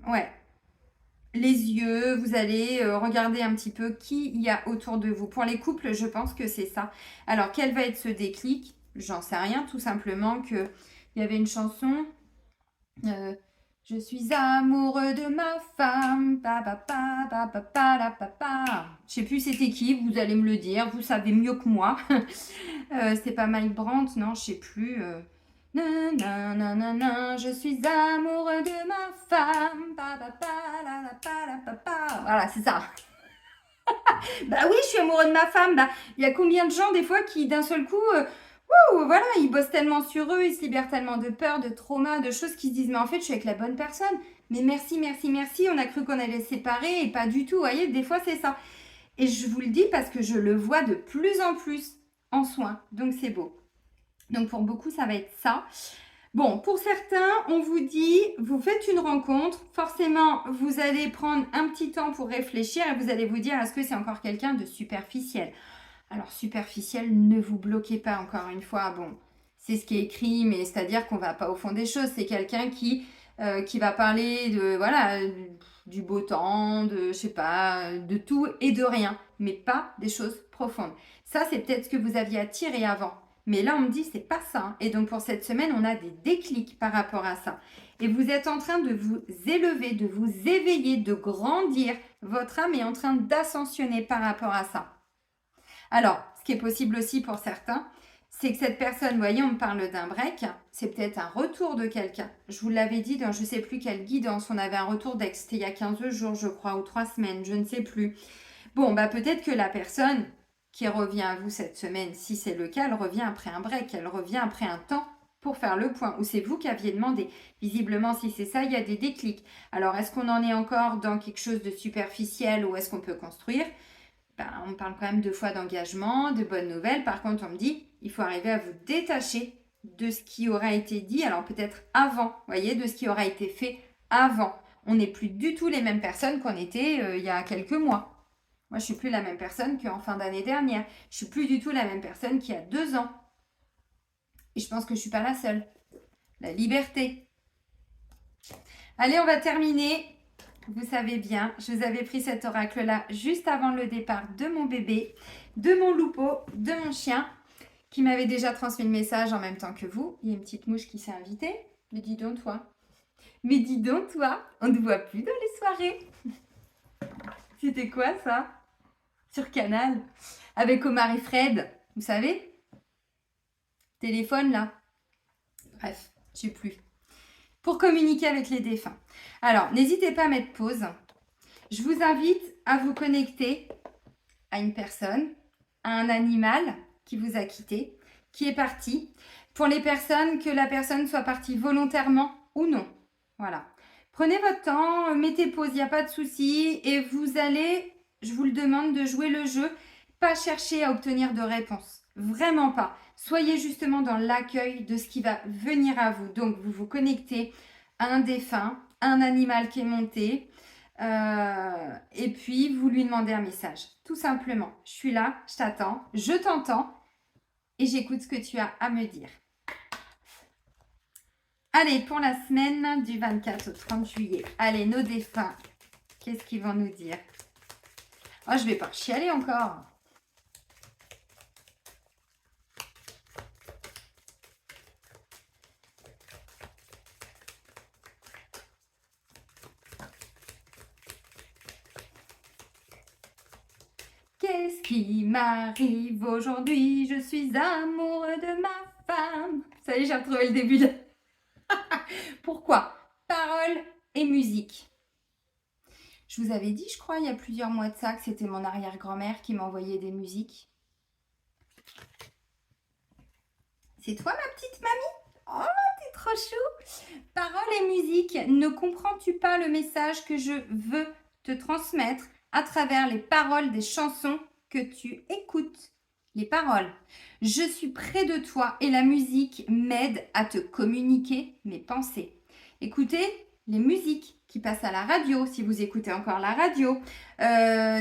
Ouais, les yeux, vous allez regarder un petit peu qui il y a autour de vous. Pour les couples, je pense que c'est ça. Alors, quel va être ce déclic? J'en sais rien, tout simplement que il y avait une chanson. Je suis amoureux de ma femme. Pa, pa, pa, pa, pa, pa, la, pa, pa. Je sais plus c'était qui, vous allez me le dire, vous savez mieux que moi. C'est pas Mike Brandt, non, je sais plus. Nanana, je suis amoureux de ma femme. Pa, pa, pa, la, pa, la, pa, pa. Voilà, c'est ça. Bah oui, je suis amoureux de ma femme. Bah, il y a combien de gens des fois qui d'un seul coup, voilà, ils bossent tellement sur eux, ils se libèrent tellement de peur, de trauma, de choses qu'ils se disent mais en fait je suis avec la bonne personne. Mais merci, merci, merci. On a cru qu'on allait se séparer et pas du tout. Vous voyez, des fois c'est ça. Et je vous le dis parce que je le vois de plus en plus en soins. Donc c'est beau. Donc pour beaucoup ça va être ça. Bon, pour certains, on vous dit, vous faites une rencontre, forcément, vous allez prendre un petit temps pour réfléchir et vous allez vous dire, est-ce que c'est encore quelqu'un de superficiel? Alors, superficiel, ne vous bloquez pas, encore une fois, bon, c'est ce qui est écrit, mais c'est-à-dire qu'on ne va pas au fond des choses. C'est quelqu'un qui va parler de, voilà, du beau temps, de, je sais pas, de tout et de rien, mais pas des choses profondes. Ça, c'est peut-être ce que vous aviez attiré avant. Mais là, on me dit, c'est pas ça, hein. Et donc, pour cette semaine, on a des déclics par rapport à ça. Et vous êtes en train de vous élever, de vous éveiller, de grandir. Votre âme est en train d'ascensionner par rapport à ça. Alors, ce qui est possible aussi pour certains, c'est que cette personne, vous voyez, on me parle d'un break, c'est peut-être un retour de quelqu'un. Je vous l'avais dit dans je ne sais plus quelle guidance, on avait un retour d'ex, c'était il y a 15 jours, je crois, ou 3 semaines, je ne sais plus. Bon, bah peut-être que la personne, qui revient à vous cette semaine. Si c'est le cas, elle revient après un break, elle revient après un temps pour faire le point. Ou c'est vous qui aviez demandé. Visiblement, si c'est ça, il y a des déclics. Alors, est-ce qu'on en est encore dans quelque chose de superficiel ou est-ce qu'on peut construire? On parle quand même 2 fois d'engagement, de bonnes nouvelles. Par contre, on me dit, il faut arriver à vous détacher de ce qui aura été dit, alors peut-être avant, vous voyez, de ce qui aura été fait avant. On n'est plus du tout les mêmes personnes qu'on était il y a quelques mois. Moi, je suis plus la même personne qu'en fin d'année dernière. Je suis plus du tout la même personne qu'il y a 2 ans. Et je pense que je suis pas la seule. La liberté. Allez, on va terminer. Vous savez bien, je vous avais pris cet oracle-là juste avant le départ de mon bébé, de mon loupeau, de mon chien, qui m'avait déjà transmis le message en même temps que vous. Il y a une petite mouche qui s'est invitée. Mais dis donc, toi. Mais dis donc, toi, on ne te voit plus dans les soirées. C'était quoi, ça? Sur Canal, avec Omar et Fred, vous savez? Téléphone, là. Bref, je sais plus. Pour communiquer avec les défunts. Alors, n'hésitez pas à mettre pause. Je vous invite à vous connecter à une personne, à un animal qui vous a quitté, qui est parti. Pour les personnes, que la personne soit partie volontairement ou non. Voilà. Prenez votre temps, mettez pause, il n'y a pas de souci. Et vous allez, je vous le demande, de jouer le jeu. Pas chercher à obtenir de réponse. Vraiment pas. Soyez justement dans l'accueil de ce qui va venir à vous. Donc, vous vous connectez à un défunt, un animal qui est monté. Et puis, vous lui demandez un message. Tout simplement. Je suis là, je t'attends, je t'entends et j'écoute ce que tu as à me dire. Allez, pour la semaine du 24 au 30 juillet. Allez, nos défunts, qu'est-ce qu'ils vont nous dire? Oh, je vais pas chialer encore. Qu'est-ce qui m'arrive aujourd'hui? Je suis amoureux de ma femme. Ça y est, j'ai retrouvé le début de... Pourquoi? Paroles et musique. Je vous avais dit, je crois, il y a plusieurs mois de ça, que c'était mon arrière-grand-mère qui m'envoyait des musiques. C'est toi, ma petite mamie? Oh, t'es trop chou! Paroles et musique, ne comprends-tu pas le message que je veux te transmettre à travers les paroles des chansons que tu écoutes? Les paroles. Je suis près de toi et la musique m'aide à te communiquer mes pensées. Écoutez les musiques qui passent à la radio, si vous écoutez encore la radio.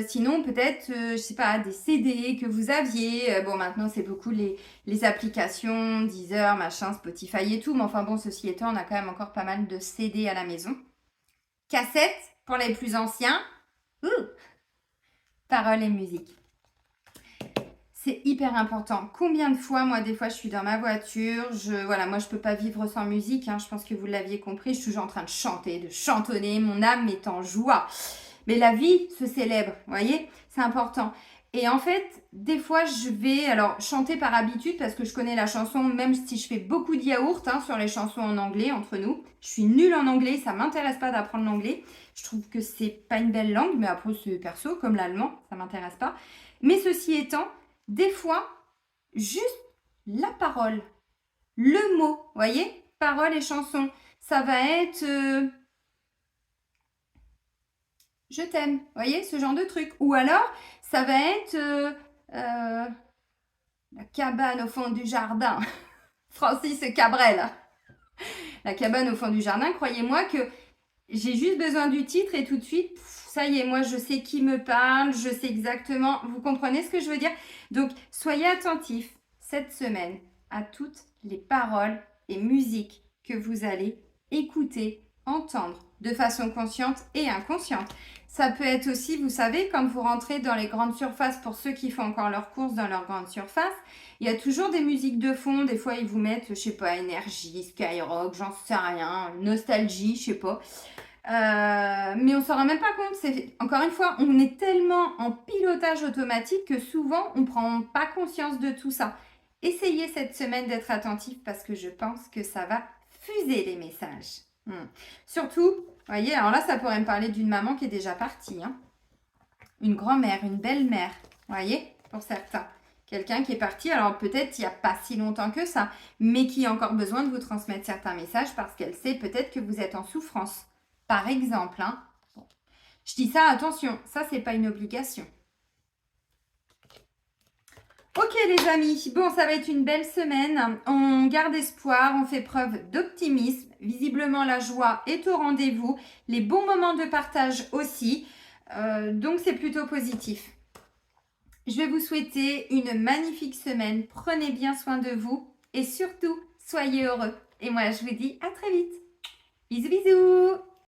Sinon, peut-être, je sais pas, des CD que vous aviez. Bon, maintenant, c'est beaucoup les applications, Deezer, machin, Spotify et tout. Mais enfin bon, ceci étant, on a quand même encore pas mal de CD à la maison. Cassettes, pour les plus anciens. Paroles et musique. C'est hyper important. Combien de fois, moi, des fois, je suis dans ma voiture. Voilà, moi, je peux pas vivre sans musique. Je pense que vous l'aviez compris. Je suis toujours en train de chanter, de chantonner. Mon âme est en joie. Mais la vie se célèbre, vous voyez? C'est important. Et en fait, des fois, je vais alors chanter par habitude parce que je connais la chanson, même si je fais beaucoup de yaourt sur les chansons en anglais entre nous. Je suis nulle en anglais, ça m'intéresse pas d'apprendre l'anglais. Je trouve que c'est pas une belle langue, mais après, c'est perso, comme l'allemand, ça m'intéresse pas. Mais ceci étant, des fois, juste la parole, le mot, vous voyez? Parole et chanson. Ça va être je t'aime, vous voyez, ce genre de truc. Ou alors, ça va être la cabane au fond du jardin. Francis Cabrel. La cabane au fond du jardin, croyez-moi que j'ai juste besoin du titre et tout de suite, ça y est, moi je sais qui me parle, je sais exactement, vous comprenez ce que je veux dire? Donc, soyez attentifs cette semaine à toutes les paroles et musiques que vous allez écouter, entendre de façon consciente et inconsciente. Ça peut être aussi, vous savez, quand vous rentrez dans les grandes surfaces, pour ceux qui font encore leurs courses dans leurs grandes surfaces, il y a toujours des musiques de fond. Des fois, ils vous mettent, je sais pas, énergie, Skyrock, j'en sais rien, nostalgie, je sais pas. Mais on s'en rend même pas compte. Encore une fois, on est tellement en pilotage automatique que souvent, on prend pas conscience de tout ça. Essayez cette semaine d'être attentif parce que je pense que ça va fuser les messages. Surtout, vous voyez, alors là, ça pourrait me parler d'une maman qui est déjà partie. Une grand-mère, une belle-mère, vous voyez. pour certains. Quelqu'un qui est parti, alors peut-être il n'y a pas si longtemps que ça, mais qui a encore besoin de vous transmettre certains messages parce qu'elle sait peut-être que vous êtes en souffrance. Par exemple, hein. Bon. Je dis ça, attention, ça c'est pas une obligation. Ok les amis, bon ça va être une belle semaine, on garde espoir, on fait preuve d'optimisme, visiblement la joie est au rendez-vous, les bons moments de partage aussi, donc c'est plutôt positif. Je vais vous souhaiter une magnifique semaine, prenez bien soin de vous et surtout soyez heureux. Et moi je vous dis à très vite. Bisous bisous.